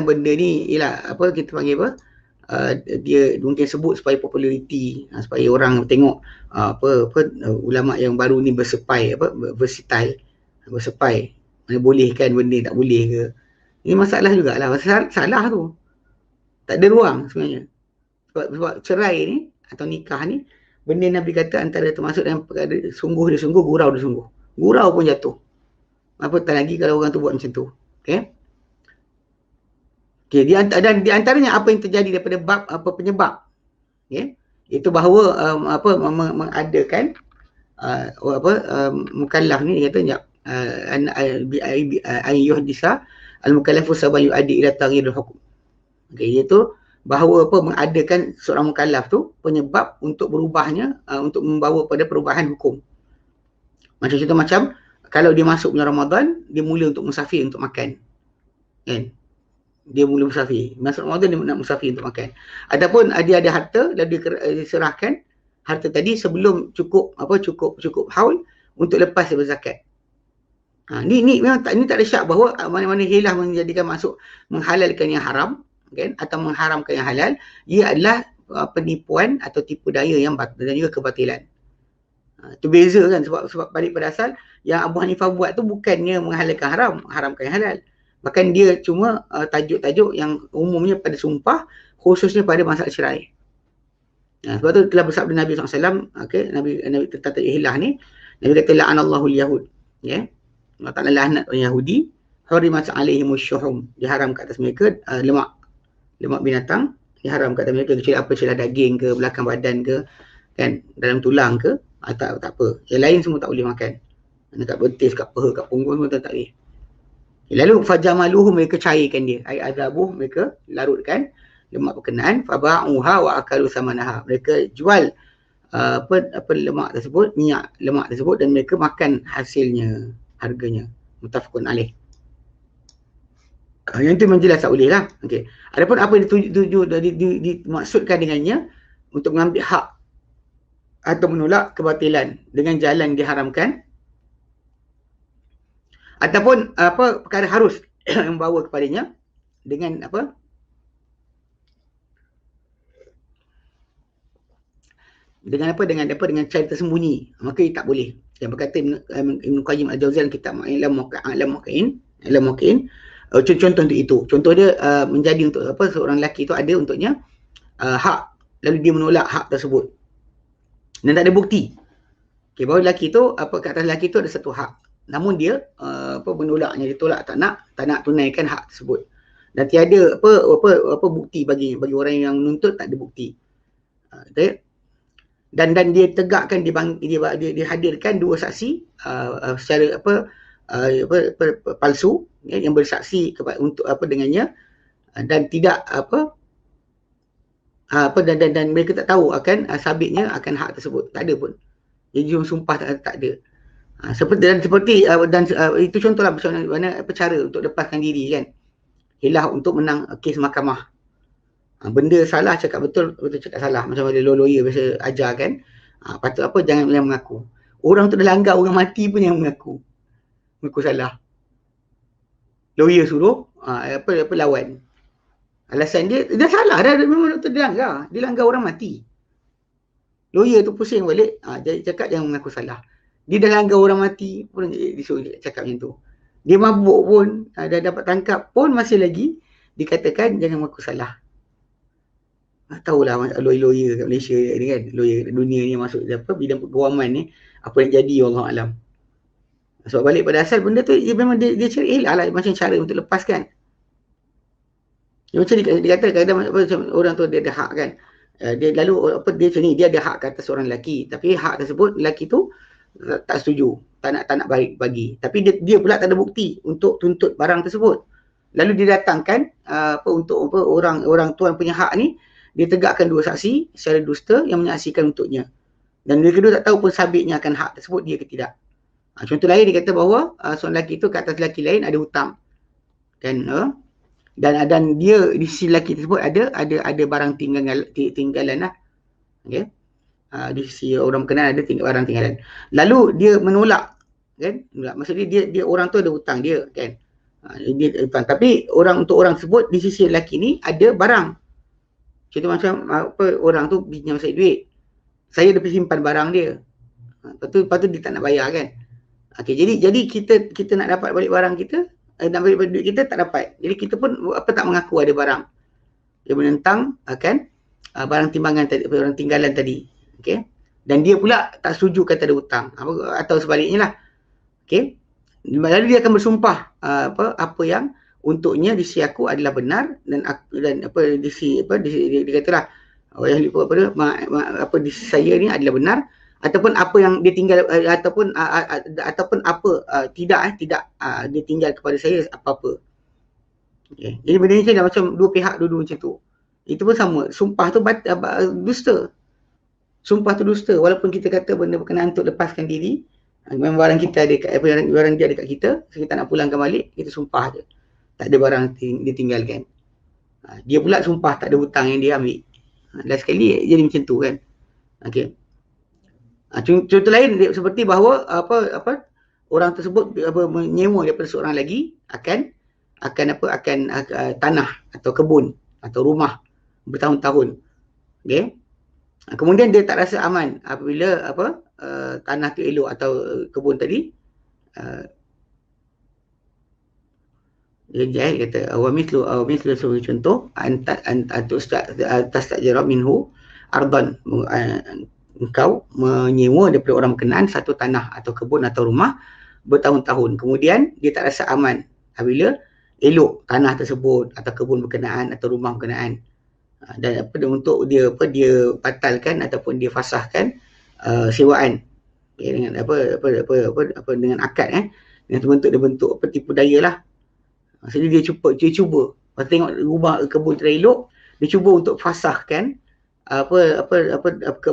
benda ni ialah kita panggil dia mungkin sebut supaya populariti, supaya orang tengok ulama yang baru ni bersepai, bersepai, mana boleh kan benda tak boleh ke. Ini masalah jugalah, salah tu. Tak ada ruang sebenarnya. Sebab cerai ni atau nikah ni, benda Nabi kata antara termasuk dalam perkara sungguh dia sungguh, gurau dia sungguh. Gurau pun jatuh. Tak lagi kalau orang tu buat macam tu. Okey. Okey, di antaranya apa yang terjadi daripada bab penyebab. Okey. Itu bahawa mengadakan mukallaf ni, dia kata ayyuhdisa al-mukallafu sabayu adi ila taghyirul hukum. Okey, iaitu bahawa mengadakan seorang mukallaf tu penyebab untuk berubahnya, untuk membawa pada perubahan hukum. Macam kalau dia masuk bulan Ramadan, dia mula untuk musafir untuk makan. Kan? Dia mula musafir. Masuk Ramadan dia nak musafir untuk makan. Adapun dia ada harta, lalu dia serahkan harta tadi sebelum cukup haul untuk lepas daripada zakat. Ni memang tak ada syak bahawa mana-mana hilah menjadikan masuk menghalalkan yang haram, kan, atau mengharamkan yang halal. Ia adalah penipuan atau tipu daya yang batil dan juga kebatilan. Itu beza kan, sebab balik pada asal yang Abu Hanifah buat tu bukannya menghalalkan haram, haramkan yang halal. Bahkan dia cuma tajuk-tajuk yang umumnya pada sumpah, khususnya pada masalah cerai. Sebab tu telah bersabda Nabi SAW, Nabi tentang tajuk hilah ni, Nabi kata la'anallahu al-yahud. Allah Ta'ala laknat orang Yahudi, hurimat alaihimus syuhum, diharam kat atas mereka lemak binatang, diharam kat atas mereka kecuali celah daging ke, belakang badan ke, kan, dalam tulang ke, tak apa. Yang lain semua tak boleh makan. Kat betis, kat peha, kat punggung semua tak boleh. Lalu fajamaluhu, mereka cairkan dia, ai adabuh, mereka larutkan lemak berkenaan, faba'uha wa akalu samanaha, mereka jual apa lemak tersebut, minyak lemak tersebut, dan mereka makan hasilnya, harganya. Muttafaqun alaih. Yang itu memang jelas tak boleh lah. Okay. Adapun apa yang dimaksudkan dengannya untuk mengambil hak atau menolak kebatilan dengan jalan diharamkan, ataupun apa perkara harus membawa kepadanya dengan apa, dengan cara tersembunyi, maka ia tak boleh. Yang berkata Ibn Qayyim Al-Jauziyah dalam kitab I'lam Muwaqqi'in, contoh untuk itu. Contoh dia menjadi untuk apa, seorang lelaki itu ada untuknya hak, lalu dia menolak hak tersebut dan tak ada bukti. Okay, bahawa lelaki itu apa, kat atas lelaki itu ada satu hak, namun dia apa menolaknya, dia tolak, tak nak tunaikan hak tersebut, dan tiada apa bukti bagi orang yang menuntut, tak ada bukti. Dan dia tegakkan, dia hadirkan dua saksi secara palsu, yang bersaksi untuk apa dengannya, dan tidak dan mereka tak tahu akan sabitnya akan hak tersebut, tak ada pun. Jadi sumpah tak ada. Seperti itu contohlah macam mana cara untuk lepaskan diri kan, hilah untuk menang kes mahkamah. Benda salah cakap betul cakap salah, macam ada lawyer biasa ajar kan. Patut apa, jangan yang mengaku. Orang tu dah langgar orang mati pun yang mengaku salah. Lawyer suruh apa lawan. Alasan dia salah dah, memang tu dia langgar orang mati. Lawyer tu pusing balik, jadi cakap jangan mengaku salah. Dia dah langgar orang mati pun disuruh cakap macam tu. Dia mabuk pun, dah dapat tangkap pun masih lagi dikatakan jangan mengaku salah. Tahulah lawyer kat Malaysia ni kan, lawyer dunia ni masuk apa bidang keguaman ni, apa yang jadi Allah alam. Sebab balik pada asal benda tu memang dia cari lah macam cara untuk lepaskan. Macam dia kata kadang macam orang tu dia ada hak kan. Dia lalu apa dia macam ni, dia ada hak ke atas seorang lelaki, tapi hak tersebut lelaki tu tak setuju, tak nak bagi. Tapi dia pula tak ada bukti untuk tuntut barang tersebut. Lalu dia datangkan untuk orang tuan punya hak ni, dia tegakkan dua saksi secara dusta yang menyaksikan untuknya. Dan mereka kedua tak tahu pun sabitnya akan hak tersebut dia ke tidak. Contoh lain dia kata bahawa seorang lelaki itu ke atas lelaki lain ada hutang. Dan dia di sisi lelaki tersebut ada barang tinggalan lah. Okay. Di sisi orang berkenaan ada barang tinggalan. Lalu dia menolak kan? Maksudnya dia orang tu ada hutang dia kan. Dia hutang, tapi untuk orang tersebut di sisi lelaki ni ada barang. Contoh macam apa, orang tu pinjam saya duit, saya dah simpan barang dia, lepas tu dia tak nak bayar kan. Okay, jadi kita nak dapat balik barang kita, nak balik duit kita tak dapat. Jadi kita pun tak mengaku ada barang. Dia menentang akan barang timbangan tadi, barang tinggalan tadi. Okay. Dan dia pula tak setuju kata ada hutang, atau sebaliknya lah. Okay. Lalu dia akan bersumpah apa yang untuknya di sisi aku adalah benar, dan apa di sisi dia katalah apa di sisi saya ni adalah benar, ataupun apa yang dia tinggal ataupun apa tidak dia tinggal kepada saya apa-apa. Okay. Jadi benda ni kan macam dua pihak dua-dua macam tu. Itu pun sama, sumpah tu dusta. Sumpah tu dusta, walaupun kita kata benda berkenaan untuk lepaskan diri, memang barang kita ada barang dia ada kat kita, so kita nak pulangkan balik, kita sumpah je. Tak ada barang ditinggalkan. Dia pula sumpah tak ada hutang yang dia ambil. Last sekali jadi macam tu kan. Okey. Contoh lain seperti bahawa apa orang tersebut menyewa daripada seorang lagi akan tanah atau kebun atau rumah bertahun-tahun. Okey. Kemudian dia tak rasa aman apabila tanah tu elok atau kebun tadi dia kata wa mithlu sebagai contoh tastajira minhu ardan, engkau menyewa daripada orang berkenaan satu tanah atau kebun atau rumah bertahun-tahun, kemudian dia tak rasa aman apabila elok tanah tersebut atau kebun berkenaan atau rumah berkenaan, dan untuk dia batalkan ataupun dia fasahkan sewaan dengan dengan akad dengan bentuk tipu daya lah. Maksudnya dia cuba lepas tengok rumah kebun tu elok, dia cuba untuk fasahkan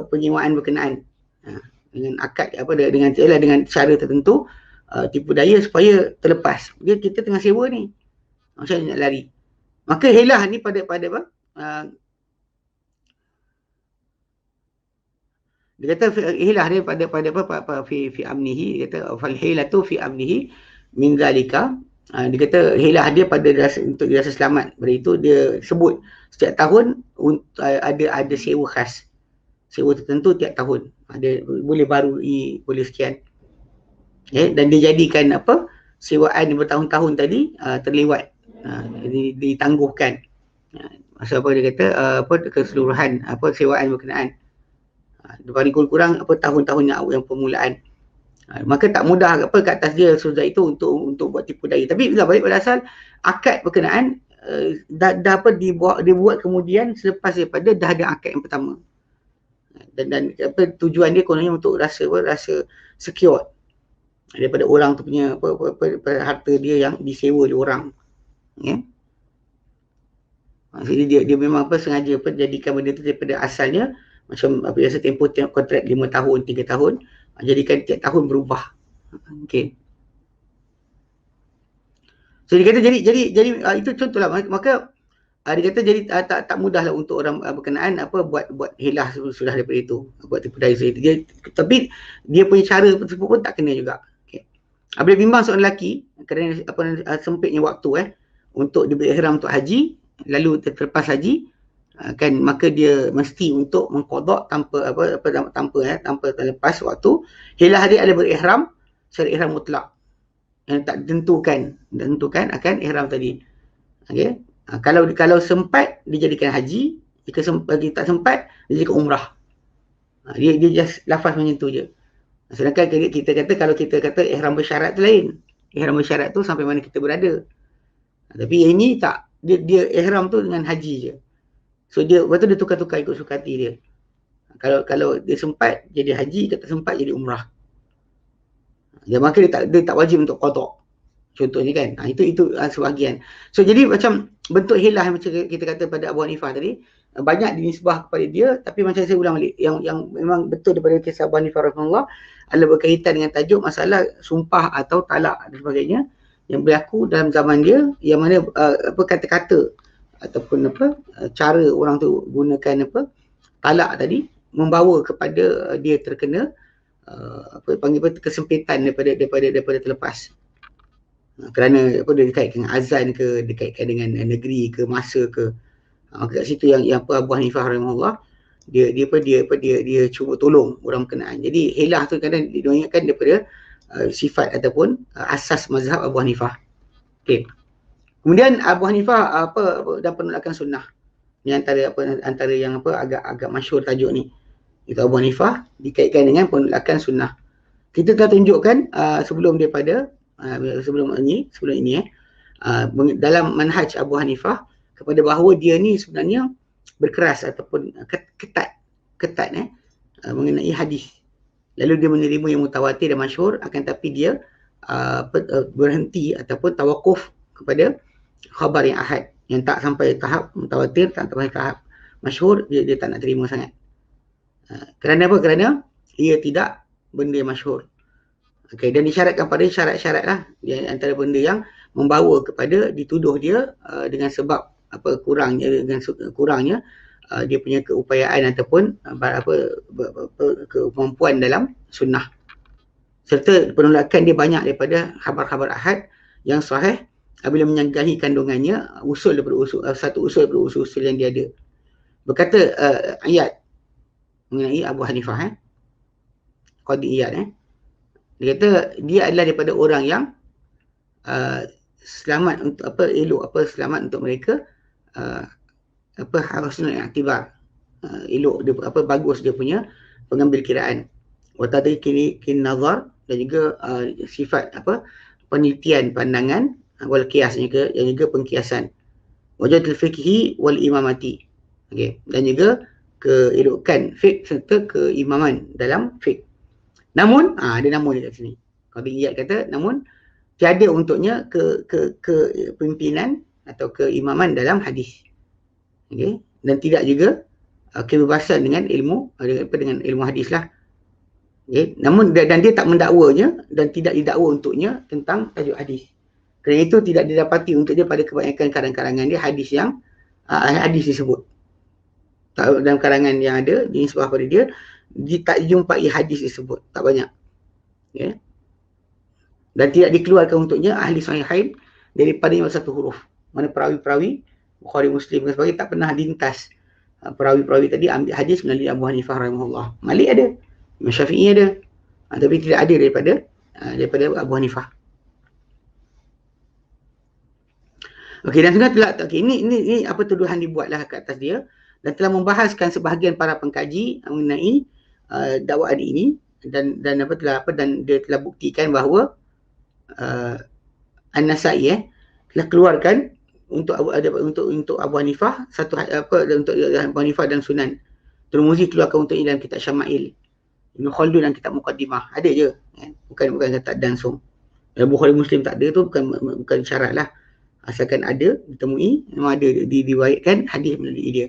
penyewaan berkenaan. Dengan akad dengan cara tertentu tipu daya supaya terlepas. Kita tengah sewa ni. Macam nak lari. Maka hilah ni pada apa? Dia kata hilah dia pada apa fi amnihi, dia kata fal hilatu fi amnihi min zalika. Dia kata hilah dia pada untuk rasa selamat. Pada itu dia sebut setiap tahun ada sewa khas. Sewa tertentu tiap tahun. Ada boleh baru boleh sekian. Dan dia jadikan sewaan bertahun-tahun tadi terlewat. Ditangguhkan. Masa dia kata keseluruhan sewaan berkenaan. Paling kurang tahun-tahun yang permulaan. Maka tak mudah ke atas dia sudah itu untuk buat tipu daya. Tapi bila balik pada asal akad berkenaan dibuat kemudian selepas daripada dah ada akad yang pertama. Dan tujuan dia kononnya untuk rasa secure daripada orang tu punya harta dia yang disewa oleh orang. Jadi dia memang sengaja jadikan benda tu daripada asalnya macam biasa tempoh kontrak 5 tahun, 3 tahun, jadikan tiap tahun berubah. Okey. So dia kata jadi itu contohlah. Maka dia kata jadi tak mudahlah untuk orang berkenaan buat hilah sudah daripada itu, buat tipu daya itu. Tapi dia punya cara tersebut pun tak kena juga. Okey. Apabila bimbang seorang lelaki kerana sempitnya waktu untuk diberi ihram untuk haji, lalu terlepas haji, maka dia mesti untuk mengqada tanpa terlepas waktu. Hilah dia adalah berihram secara ihram mutlak yang tak ditentukan akan ihram tadi. Okey. Kalau sempat dijadikan haji, jika tak sempat dijadikan umrah. Dia just lafaz macam tu je. Sedangkan kita kata kalau kita kata ihram bersyarat tu lain. Ihram bersyarat tu sampai mana kita berada. Tapi yang ini tak, dia ihram tu dengan haji je. So dia betul dia tukar-tukar ikut suka hati dia. Kalau dia sempat jadi haji, kalau tak sempat jadi umrah. Maka dia tak wajib untuk qada. Contohnya kan. Itu sebahagian. So jadi macam bentuk hilah macam kita kata pada Abu Hanifah tadi, banyak dinisbah kepada dia, tapi macam saya ulang balik, yang memang betul daripada kisah Abu Hanifah rahimahullah adalah berkaitan dengan tajuk masalah sumpah atau talak dan sebagainya yang berlaku dalam zaman dia, yang mana kata-kata ataupun cara orang tu gunakan talak tadi membawa kepada dia terkena kesempitan daripada terlepas. Kerana dia dikaitkan dengan azan ke, dikaitkan dengan negeri ke, masa ke. Maka kat situ yang Abu Hanifah rahimahullah dia cuba tolong orang berkenaan. Jadi hilah tu kadang diingatkan daripada sifat ataupun asas mazhab Abu Hanifah. Okey. Kemudian Abu Hanifah dan penolakan sunnah. Ini antara yang agak masyhur tajuk ni. Itu Abu Hanifah dikaitkan dengan penolakan sunnah. Kita telah tunjukkan sebelum ini dalam manhaj Abu Hanifah kepada bahawa dia ni sebenarnya berkeras ataupun ketat mengenai hadis. Lalu dia menerima yang mutawatir dan masyhur, akan tapi dia berhenti ataupun tawakuf kepada khabar yang ahad, yang tak sampai tahap mutawatir, tak sampai tahap masyhur, dia tak nak terima sangat. Kerana apa? Kerana ia tidak benda yang masyhur. Okey, dan disyaratkan pada syarat-syarat lah, antara benda yang membawa kepada dituduh dia dengan sebab kurangnya dia punya keupayaan ataupun kemampuan dalam sunnah. Serta penolakan dia banyak daripada khabar-khabar ahad yang sahih apabila menyanggahi kandungannya satu usul daripada usul yang dia ada. Berkata Iyad mengenai Abu Hanifah, Qadi Iyad, dia kata dia adalah daripada orang yang selamat untuk selamat untuk mereka husnul i'tibar, elok dia bagus dia punya pengambil kiraan, wa tadqiqin nazar, dan juga sifat penelitian pandangan, wal qiyas juga, dan juga pengkiasan, wajadul fiqhi wal imamati. Okey, dan juga keelokan fiqh serta keimaman dalam fiqh. Namun ada namun dekat sini. Qadi Iyad kata namun tiada untuknya kepimpinan atau keimaman dalam hadis. Okey, dan tidak juga kebebasan dengan ilmu dengan ilmu hadis lah. Okay. Namun dan dia tak mendakwanya dan tidak didakwa untuknya tentang tajuk hadis. Kerana itu tidak didapati untuk dia pada kebanyakan karangan-karangan dia hadis yang hadis disebut. Dalam karangan yang ada dinisbah pada dia tak jumpai hadis disebut, tak banyak. Okay. Dan tidak dikeluarkan untuknya ahli sahihain daripada satu huruf. Mana perawi-perawi Bukhari, Muslim dan sebagainya tak pernah lintas perawi-perawi tadi ambil hadis melalui Abu Hanifah rahimahullah. Malik ada, Imam Syafi'i ada, tapi tidak ada daripada Abu Hanifah. Okey, dan sebenarnya telah ini apa tuduhan dibuatlah ke atas dia dan telah membahaskan sebahagian para pengkaji mengenai dakwaan ini dan dia telah buktikan bahawa An-Nasa'i telah keluarkan untuk Abu Hanifah untuk Abu Hanifah dan Sunan. Tirmizi keluarkan untuk ini dalam kitab Syama'il. Ibn Khaldun dalam kitab Muqaddimah. Ada je. Bukan kata langsung. Bukhari Muslim tak ada tu bukan syarat lah. Asalkan ada ditemui, memang ada diriwayatkan hadis melalui dia.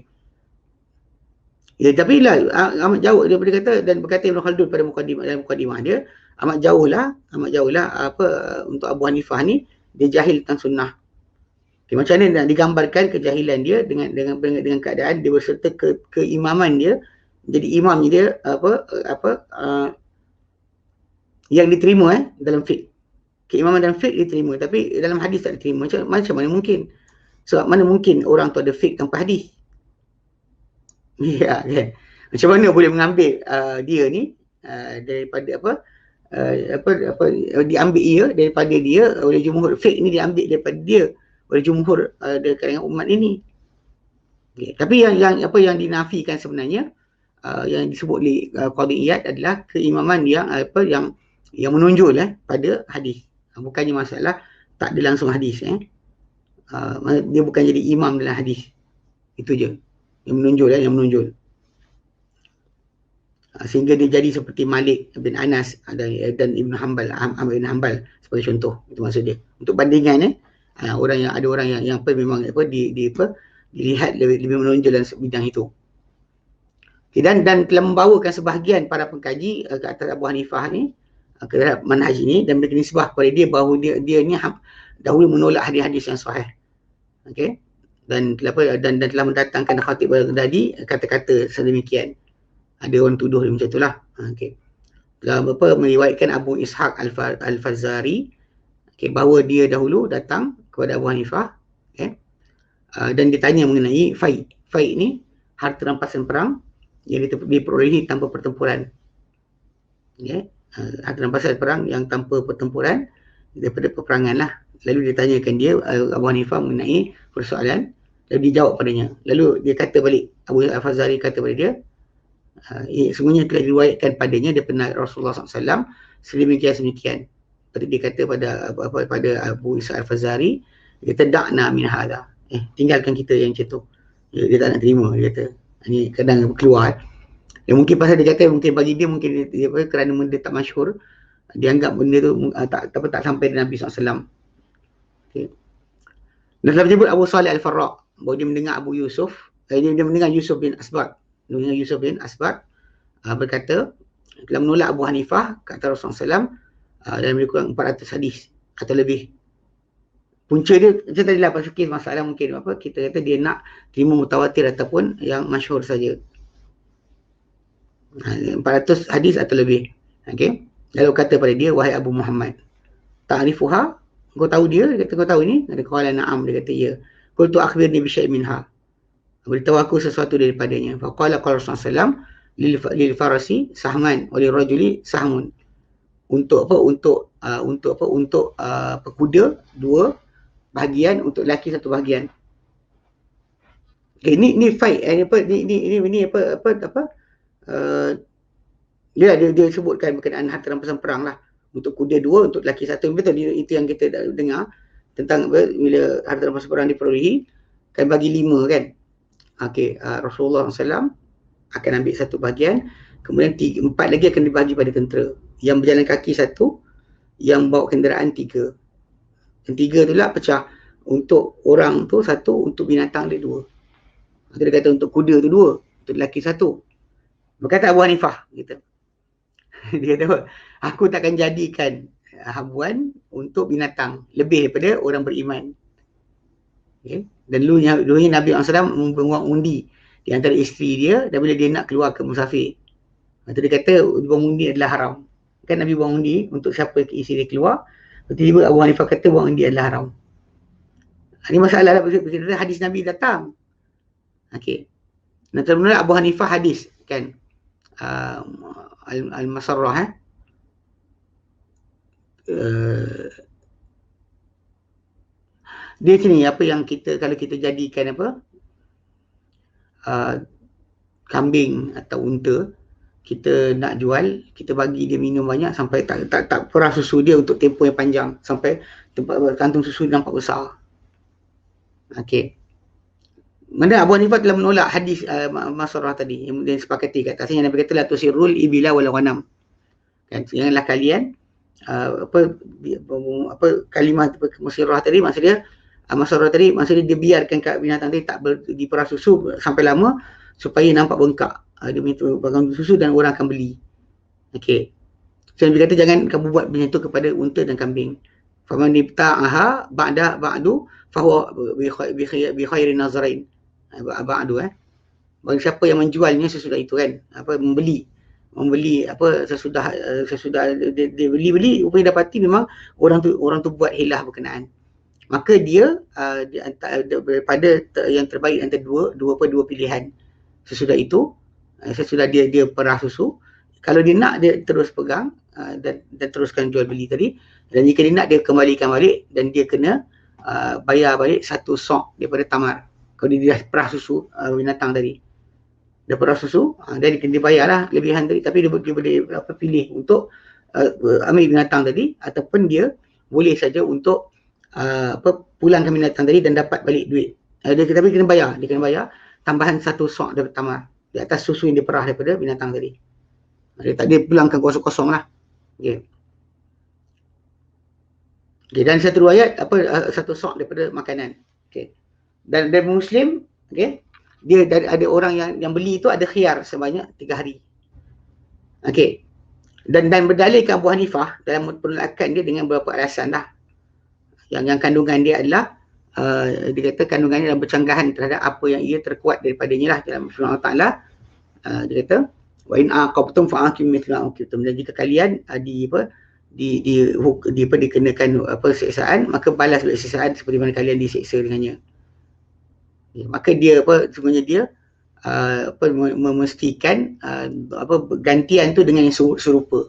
Ya, tapi lah amat jauh daripada kata dan berkata Ibn Khaldun pada Muqaddimah dia amat jauh lah untuk Abu Hanifah ni dia jahil tentang sunnah. Okay, macam mana nak digambarkan kejahilan dia dengan keadaan dia berserta keimaman dia, jadi imamnya dia yang diterima dalam fiqh. Keimaman dalam fiqh diterima tapi dalam hadis tak diterima. Macam mana mungkin? Sebab mana mungkin orang tu ada fiqh tanpa hadis? Ya, kan? Macam mana boleh mengambil dia ni daripada diambil ia daripada dia oleh jumhur fiqh ni diambil daripada dia oleh jumhur kalangan umat ini. Okay. Tapi yang dinafikan sebenarnya yang disebut oleh Qadhi Iyad adalah keimaman yang menonjol pada hadis. Bukannya masalah tak ada langsung hadis dia bukan jadi imam dalam hadis. Itu je. Yang menonjol. Sehingga dia jadi seperti Malik bin Anas dan Ibn Hanbal, Ahmad bin Hanbal sebagai contoh. Itu maksud dia. Untuk bandingan ada orang yang memang dilihat lebih menonjol dalam bidang itu. Okay, dan telah membawakan sebahagian para pengkaji ke atas Abu Hanifah ni ke manhaj ini dan beri nisbah kepada dia bahawa dia ni dahulu menolak hadis-hadis yang sahih. Okey. Dan telah mendatangkan Khatib Baghdadi kata-kata sedemikian. Ada orang tuduh dia macam itulah. Okey. Telah meriwayatkan Abu Ishaq Al-Fazari bahawa dia dahulu datang kepada Abu Hanifah dan ditanya mengenai fai. Fai ni harta rampasan perang yang diperolehi tanpa pertempuran. Harta rampasan perang yang tanpa pertempuran daripada peperangan lah. Lalu dia tanyakan dia Abu Hanifah mengenai persoalan, lalu dia jawab padanya. Lalu dia kata balik, Abu Al-Fazari kata pada dia, semuanya telah diriwayatkan padanya daripada Rasulullah SAW sedemikian. Dia kata pada Abu Isa Al-Fazari, dia kata da'na min hadha, tinggalkan kita yang macam tu. Dia tak nak terima, dia kata. Ini kadang keluar. Ya, mungkin pasal dia kata mungkin bagi dia kerana benda tak masyhur, dia anggap benda tu tak sampai dengan Nabi SAW. Okay. Dan telah menyebut Abu Salih Al-Farra bahawa dia mendengar Abu Yusuf, dia mendengar Yusuf bin Asbat. Berkata telah menolak Abu Hanifah kata Rasulullah SAW dalam lebih kurang 400 hadis atau lebih. Punca dia macam tadilah pasal kes masalah mungkin kita kata dia nak terima mutawatir ataupun yang masyhur saja. 400 hadis atau lebih. Okey. Lalu kata pada dia, wahai Abu Muhammad, ta'rifuha? Kau tahu dia? Dia kata kau tahu ni? Dia kata na'am, dia kata ya. Qultu akhbirni bi syai'in minha. Beritahu aku sesuatu daripadanya. Faqala Rasulullah SAW lil farasi sahman wa lil rajuli sahmun. Untuk kuda dua bahagian, untuk lelaki satu bahagian. Okay, ni fight dia sebutkan berkenaan harta rampasan perang lah. Untuk kuda dua, untuk lelaki satu. Betul, itu yang kita dengar tentang bila harta rampasan perang diperolehi kan bagi 5 kan. Okey, Rasulullah SAW akan ambil satu bahagian, kemudian 4 lagi akan dibagi pada tentera. Yang berjalan kaki 1, yang bawa kenderaan 3. Yang 3 tu lah pecah. Untuk orang tu 1, untuk binatang dia 2. Dia kata untuk kuda tu 2, untuk lelaki satu. Berkata Abu Hanifah gitu. Dia kata, aku takkan jadikan habuan untuk binatang lebih daripada orang beriman. Okay. Dan dulunya Nabi SAW membuang undi di antara isteri dia dan bila dia nak keluar ke musafir. Lepas dia kata buang undi adalah haram. Kan Nabi buang undi untuk siapa isteri dia keluar. Tiba-tiba Abu Hanifah kata buang undi adalah haram. Ini masalah lah, hadis Nabi datang. Okey. Dan termula Abu Hanifah hadis kan. Al-Masarrah dia sini apa yang kita kalau kita jadikan apa kambing atau unta kita nak jual, kita bagi dia minum banyak sampai tak perah susu dia untuk tempoh yang panjang sampai tempat kantung susu nampak besar. Okey. Mana Abu Hanifah telah menolak hadis Masarrah tadi yang sepakati kat atasnya Nabi kata la tusirrul ibila wal ghanam. Kan janganlah kalian kalimah musirrah tadi maksudnya Masarrah tadi maksudnya dia biarkan kat binatang tadi tak diperah susu sampai lama supaya nampak bengkak. Dia minta bagang susu dan orang akan beli. Okey. So Nabi kata jangan kamu buat macam tu kepada unta dan kambing. Faman ibta'aha ba'du fahuwa bi khairin nazarain. Ba'du bagi siapa yang menjualnya sesudah itu kan, membeli sesudah dia beli rupanya dapati memang orang tu buat hilah berkenaan. Maka dia daripada yang terbaik antara dua pilihan. Sesudah itu sesudah dia perah susu, kalau dia nak dia terus pegang dan teruskan jual beli tadi, dan jika dia nak dia kembalikan balik dan dia kena bayar balik satu sok daripada tamar kalau dia dah perah susu binatang tadi. Dia perah susu dan dia bayarlah lebihan tadi, tapi dia boleh pilih untuk ambil binatang tadi ataupun dia boleh saja untuk pulangkan binatang tadi dan dapat balik duit. Tapi dia kena bayar tambahan satu sok daripada tamar di atas susu yang diperah daripada binatang tadi. Dia tak dia pulangkan kosong-kosong lah. Okay. Okay, dan satu riwayat satu sok daripada makanan. Okay. Dan Muslim, okay, dia ada orang yang beli itu ada khiyar sebanyak 3 hari. Okay. Dan berdalilkan Abu Hanifah dalam penolakan dia dengan beberapa alasan dah. Yang kandungan dia adalah dia kata kandungannya dalam bercanggahan terhadap apa yang ia terkuat daripadanya lah dalam firman Allah Ta'ala. Dia kata wa in aqabtum fa'aqimu mithla uqibtum. Dan jika kalian dikenakan siksaan, maka balas balik siksaan seperti mana kalian disiksa dengannya. Maka dia sebenarnya dia memastikan gantian tu dengan yang serupa.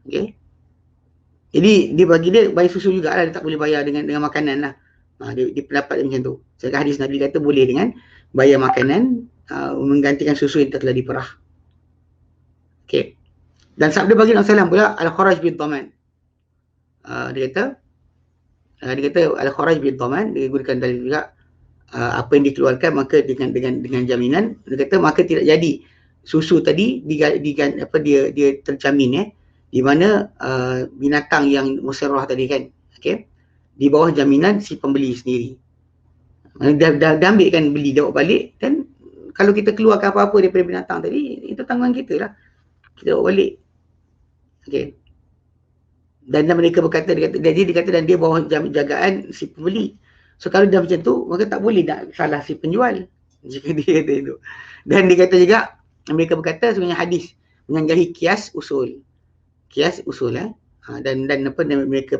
Okey. Jadi dia bagi dia bayar susu jugalah, dia tak boleh bayar dengan makanan lah. Dia pendapat macam tu. Sedangkan hadis Nabi kata boleh dengan bayar makanan menggantikan susu yang telah diperah. Okey. Dan sabda bagi Rasulullah SAW pula al-kharaj bid-dhaman. Dia kata al-kharaj bid-dhaman, dia gunakan dalil juga apa yang dikeluarkan maka dengan jaminan. Dia kata maka tidak jadi susu tadi dia terjamin di mana binatang yang musirrah tadi kan, okey, di bawah jaminan si pembeli sendiri. Dah ambil kan, beli dia bawa balik, dan kalau kita keluarkan apa-apa daripada binatang tadi, itu tanggungan kita lah, kita bawa balik. Okey. Dan mereka berkata, dia kata dan dia bawah jagaan si pembeli. So kalau dah macam tu, maka tak boleh nak salah si penjual jika dia kata itu. Dan dia kata juga, mereka berkata sebenarnya hadis menyanggahi kias usul dan mereka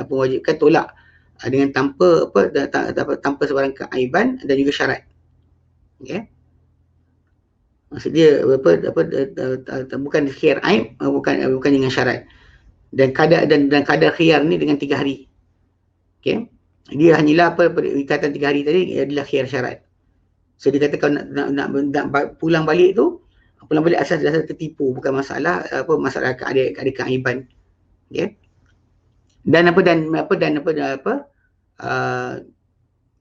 mewajibkan tolak dengan tanpa sebarang keaiban dan juga syarat. Okey. Maksud dia bukan khiyar aib, bukan dengan syarat. Dan kadar khiyar ni dengan 3 hari. Okey. Dia hanyalah ikatan 3 hari tadi adalah khiyar syarat. So dia kata kalau nak pulang balik tu, pulang balik asas dasar tertipu, bukan masalah masalah ada keaiban. Okey. Dan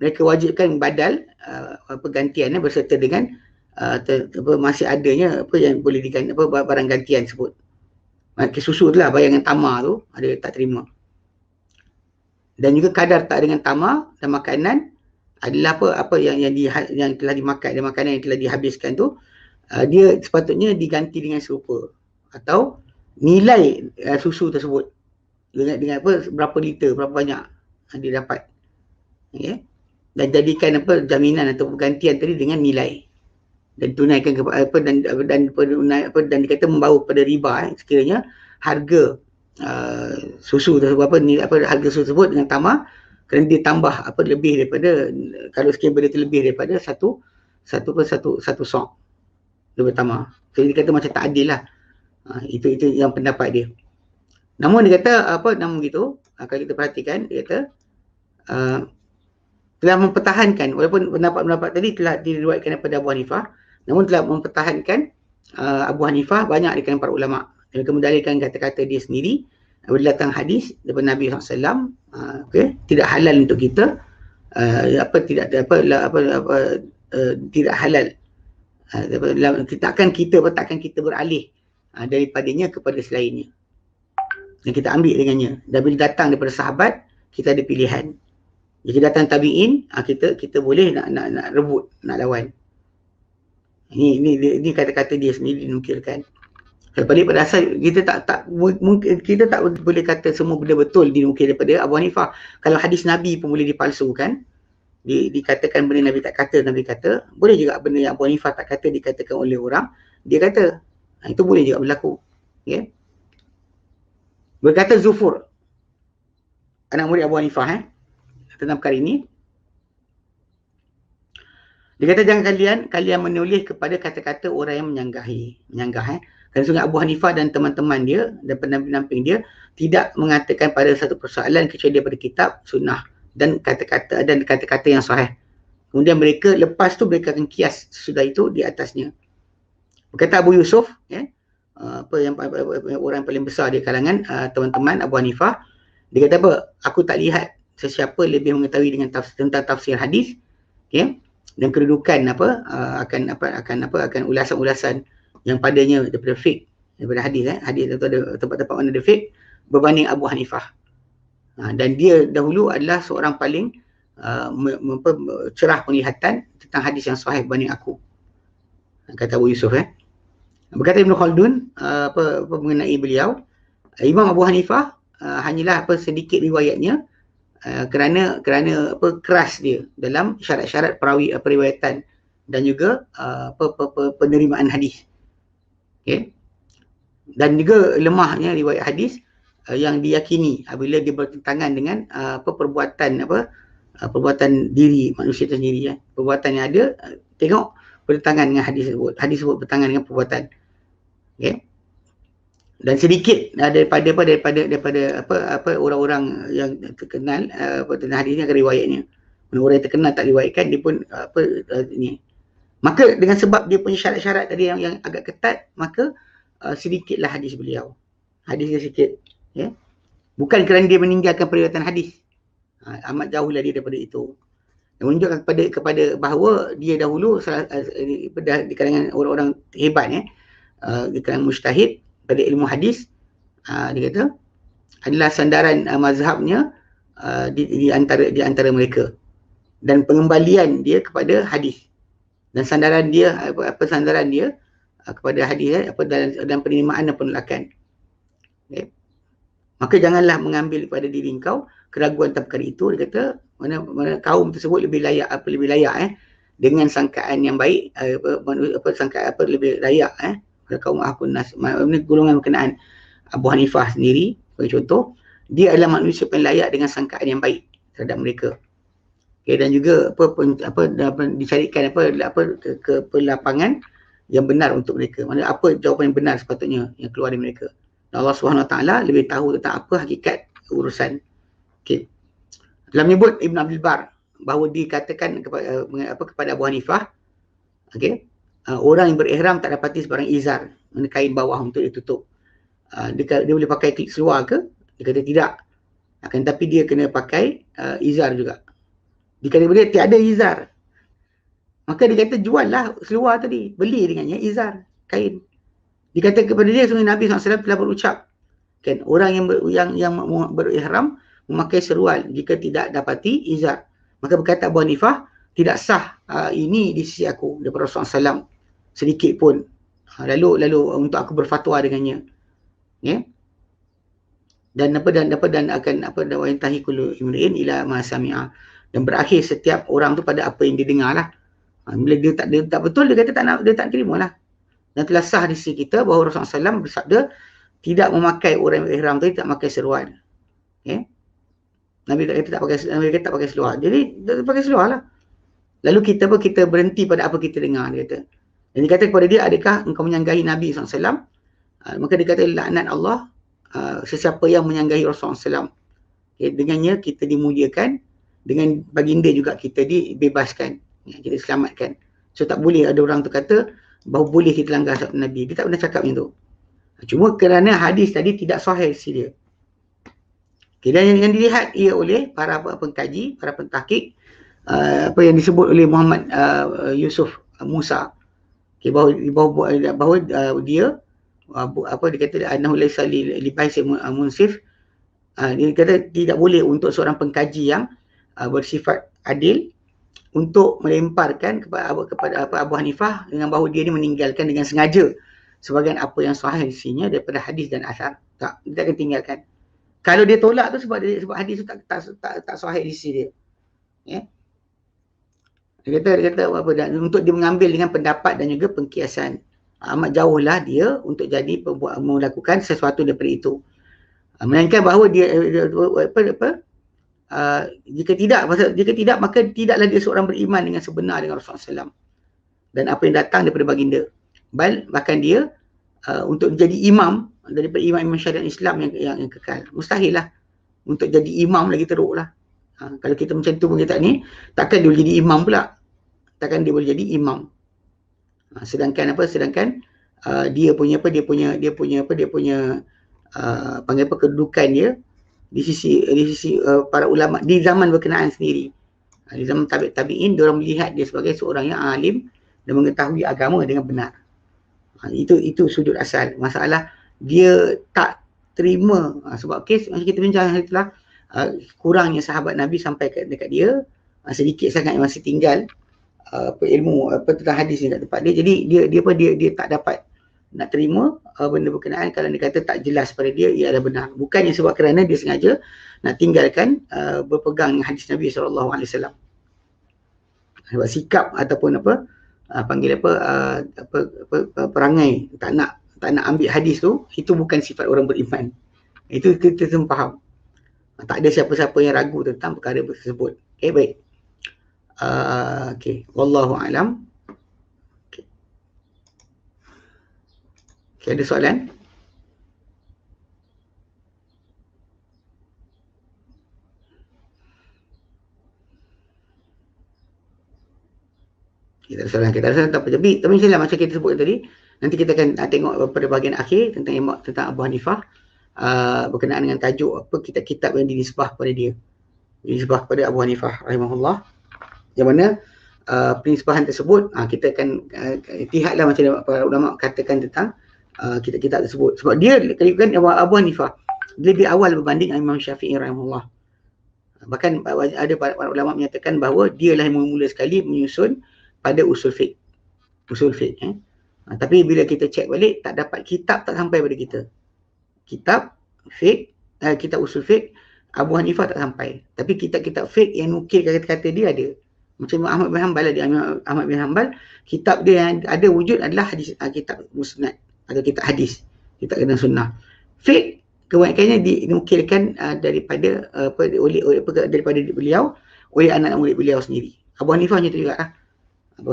mereka wajibkan badal gantiannya berserta dengan masih adanya yang boleh diganti barang gantian sebut. Maka susu itulah bayangan tamar tu ada tak terima. Dan juga kadar tak dengan tamar dan makanan adalah apa yang telah dimakan, dan makanan yang telah dihabiskan tu, dia sepatutnya diganti dengan serupa, atau nilai susu tersebut dengan apa, berapa liter, berapa banyak dia dapat, okay? Dan jadikan apa jaminan atau pergantian tadi dengan nilai, dan tunaikan kepada apa, dan dikata membawa kepada riba sekiranya harga susu tersebut, harga susu tersebut dengan tamah, kerana dia tambah apa lebih daripada, kalau sekian benda tu lebih daripada satu sok, dia bertambah. So dia kata macam tak adil lah. Itu yang pendapat dia. Namun dia kata apa, namun gitu, kalau kita perhatikan, dia kata telah mempertahankan, walaupun pendapat-pendapat tadi telah diriwayatkan daripada Abu Hanifah, namun telah mempertahankan Abu Hanifah banyak di kalangan para ulama. Dia mendalilkan kata-kata dia sendiri datang hadis daripada Nabi SAW, okay? Tidak halal untuk kita tidak halal, takkan kita beralih daripadanya kepada selainnya, dan kita ambil dengannya. Dan bila datang daripada sahabat, kita ada pilihan. Jika datang tabi'in, kita boleh nak rebut, nak lawan. Ini kata-kata dia sendiri dinukilkan. Pada asal kita kita tak boleh kata semua benda betul dinukil daripada Abu Hanifah. Kalau hadis Nabi pun boleh dipalsukan, dikatakan benda Nabi tak kata, Nabi kata, boleh juga benda yang Abu Hanifah tak kata dikatakan oleh orang, dia kata. Itu boleh juga berlaku. Okay? Berkata Zufur, anak murid Abu Hanifah, tentang perkara ini, dia kata, jangan kalian menulis kepada kata-kata orang yang menyanggah. Kerana sungguh Abu Hanifah dan teman-teman dia dan pendamping dia tidak mengatakan pada satu persoalan kecuali daripada kitab, sunnah dan kata-kata yang sahih. Kemudian mereka lepas tu mereka akan kias sesudah itu di atasnya. Berkata Abu Yusuf, orang yang paling besar di kalangan teman-teman Abu Hanifah, dia kata apa? Aku tak lihat sesiapa lebih mengetahui tentang tafsir hadis, okay? Dan kedudukan akan ulasan-ulasan yang padanya daripada fiqh, daripada hadis, hadis itu ada tempat-tempat mana ada fiqh berbanding Abu Hanifah. Dan dia dahulu adalah seorang paling cerah penglihatan tentang hadis yang sahih berbanding aku, kata Abu Yusuf. Berkata Ibn Khaldun mengenai beliau, Imam Abu Hanifah hanyalah sedikit riwayatnya kerana keras dia dalam syarat-syarat periwayatan dan juga penerimaan hadis. Okay? Dan juga lemahnya riwayat hadis yang diyakini apabila dia bertentangan dengan perbuatan diri manusia itu sendiri. Perbuatan yang ada, tengok bertentangan dengan hadis sebut bertentangan dengan perbuatan. Okay? Dan sedikit daripada orang-orang yang terkenal tentang hadis ni akan riwayatnya. Orang yang terkenal tak riwayatkan, dia pun ni. Maka dengan sebab dia punya syarat-syarat tadi yang agak ketat, maka sedikitlah hadis beliau. Hadis dia sikit. Okay? Bukan kerana dia meninggalkan periwayatan hadis. Amat jauhlah dia daripada itu. Dia menunjukkan kepada bahawa dia dahulu di kalangan orang-orang hebat, di kalangan mujtahid pada ilmu hadis, dia kata adalah sandaran mazhabnya di antara mereka, dan pengembalian dia kepada hadis, dan sandaran dia kepada hadis dalam penerimaan dan penolakan. Okay? Maka janganlah mengambil kepada diri engkau keraguan tentang perkara itu. Dia kata mana kaum tersebut lebih layak dengan sangkaan yang baik, lebih layak kaum ahkun nas. Ini golongan berkenaan Abu Hanifah sendiri sebagai contoh, dia adalah manusia paling layak dengan sangkaan yang baik terhadap mereka. Okay, dan juga dicarikan kelapangan yang benar untuk mereka. Maksudnya apa jawapan yang benar sepatutnya yang keluar dari mereka. Dan Allah SWT lebih tahu tentang apa hakikat urusan. Okay. Dalam menyebut Ibn Abdul Bar bahawa dikatakan kepada Abu Hanifah, okay, orang yang berihram tak dapati sebarang izar, kain bawah untuk ditutup. Dia boleh pakai seluar ke? Dia kata tidak. Akan tapi dia kena pakai izar juga. Dia kata dia tiada izar. Maka dia kata juallah seluar tadi, beli dengannya izar, kain. Dia kata kepada dia, sungguh Nabi SAW telah berucap, kan, orang yang berihram memakai serual jika tidak dapati izar. Maka berkata Abu Hanifah, tidak sah ini di sisi aku daripada Rasulullah SAW sedikit pun. Lalu untuk aku berfatwa dengannya. Ya. Dan akan wayantahi kullu imri'in ila ma sami'a, dan berakhir setiap orang tu pada apa yang dia dengar lah. Bila dia tak betul, dia kata dia tak terima lah. Dan telah sah di sisi kita bahawa Rasulullah SAW bersabda tidak memakai orang yang ihram tu, tidak memakai seruan. Okay? Nabi kata tak pakai seluar. Jadi tak pakai seluar lah. Lalu kita berhenti pada apa kita dengar, dia kata. Dan dia kata kepada dia, adakah engkau menyanggahi Nabi SAW? Maka dia kata, laknat Allah sesiapa yang menyanggahi Rasulullah SAW. Okay, dengannya kita dimuliakan, dengan baginda juga kita dibebaskan, kita selamatkan. So tak boleh ada orang tu kata bahawa boleh kita langgar sabda Nabi. Dia tak pernah cakap macam tu. Cuma kerana hadis tadi tidak sahih si dia. Okay, dan yang dilihat ia oleh para pengkaji, para pentahqiq, apa yang disebut oleh Muhammad Yusuf Musa, okay, bahawa dia dikata annahu laisa li baisin munsif. Dia kata tidak boleh untuk seorang pengkaji yang bersifat adil untuk melemparkan kepada Abu Hanifah dengan bahawa dia ni meninggalkan dengan sengaja sebahagian apa yang sahih isinya daripada hadis dan asar. Tak, dia akan tinggalkan. Kalau dia tolak tu sebab hadis tu tak sahih isi dia. Ya. Dia kata untuk dia mengambil dengan pendapat dan juga pengkiasan. Amat jauhlah dia untuk jadi melakukan sesuatu daripada itu. Melainkan bahawa dia jika tidak maka tidaklah dia seorang beriman dengan sebenar dengan Rasulullah SAW dan apa yang datang daripada baginda. Bahkan dia untuk jadi imam daripada imam syariat Islam yang kekal. Mustahil lah untuk jadi imam lagi teruk lah. Kalau kita macam tu pun kita ni, takkan dia boleh jadi imam pula. Takkan dia boleh jadi imam. Sedangkan dia punya panggil apa, kedudukan dia di sisi para ulama di zaman berkenaan sendiri. Di zaman tabi'in, dia orang melihat dia sebagai seorang yang alim dan mengetahui agama dengan benar. Itu sudut asal. Masalah dia tak terima sebab kes macam kita bincang hari itulah, kurangnya sahabat Nabi sampai dekat dia, sedikit sangat yang masih tinggal ilmu tentang hadis ni kat tempat dia. Jadi dia tak dapat nak terima benda berkenaan kalau dia kata tak jelas pada dia, ia adalah benar. Bukannya sebab kerana dia sengaja nak tinggalkan berpegang dengan hadis Nabi SAW. Sebab sikap ataupun perangai tak nak ambil hadis tu, itu bukan sifat orang beriman. Itu kita faham. Tak ada siapa-siapa yang ragu tentang perkara tersebut. Okay, baik. Okay, wallahu alam. Okay, ada soalan? Kita ada soalan, tak apa. Tapi insyaAllah macam kita sebut tadi, nanti kita akan tengok pada bahagian akhir tentang Abu Hanifah berkenaan dengan tajuk apa kitab yang dinisbah pada dia. Dinisbah pada Abu Hanifah rahimahullah. Yang mana penisbahan tersebut kita akan lihatlah macam para ulama katakan tentang kitab-kitab tersebut. Sebab dia kan Abu Hanifah lebih awal berbanding Imam Syafi'i rahimahullah. Bahkan ada para ulama menyatakan bahawa dialah yang mula sekali menyusun pada usul fiqh. Tapi bila kita cek balik, tak dapat kitab, tak sampai pada kita. Kitab fiqh, kitab usul fiqh Abu Hanifah tak sampai. Tapi kitab-kitab fiqh yang nukil kata-kata dia ada. Macam Ahmad bin Hanbal ada. Ahmad bin Hanbal, kitab dia yang ada wujud adalah hadis, kitab musnad atau kitab hadis, kitab dan sunnah. Fiqh kebanyakannya dinukilkan daripada daripada beliau oleh anak murid beliau sendiri. Abu Hanifah macam tu juga lah.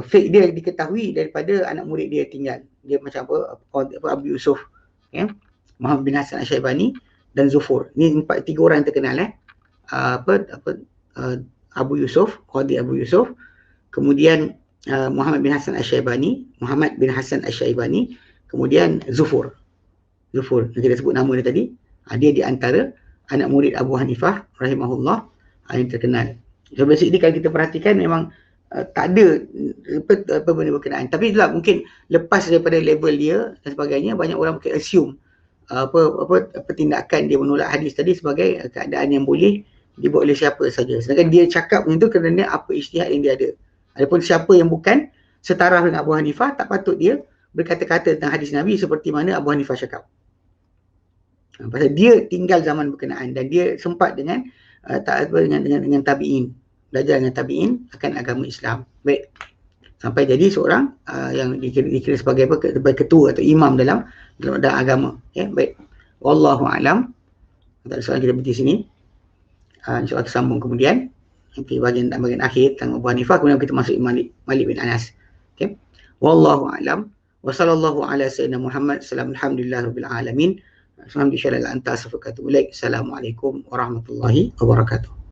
Fiqh dia diketahui daripada anak murid dia tinggal. Dia macam Abu Yusuf, Muhammad bin Hasan Asy-Syaibani dan Zufur. Ni tiga orang yang terkenal Abu Yusuf, Qadi Abu Yusuf, kemudian Muhammad bin Hasan Asy-Syaibani, kemudian Zufur. Yang kita sebut nama dia tadi. Dia di antara anak murid Abu Hanifah rahimahullah yang terkenal. So basically kalau kita perhatikan memang tak ada apa benda berkenaan. Tapi itulah mungkin lepas daripada level dia dan sebagainya, banyak orang mungkin assume tindakan dia menolak hadis tadi sebagai keadaan yang boleh dibuat oleh siapa saja. Sedangkan dia cakap macam tu kerana apa ijtihad yang dia ada. Adapun siapa yang bukan setaraf dengan Abu Hanifah, tak patut dia berkata-kata tentang hadis Nabi seperti mana Abu Hanifah cakap. Pasal dia tinggal zaman berkenaan dan dia sempat dengan dengan tabi'in, belajar dengan tabi'in akan agama Islam. Baik. Sampai jadi seorang yang dikira sebagai ketua atau imam dalam agama. Ya, baik. Wallahu a'lam. Tak ada soalan, kita berhenti sini. InsyaAllah kita sambung kemudian. Nanti bahagian akhir tentang Abu Hanifah, kemudian kita masuk Malik bin Anas. Okay. Wallahu a'lam. Wa sallallahu ala sayyidina Muhammad. Alhamdulillahirabbil alamin. Assalamualaikum warahmatullahi wabarakatuh.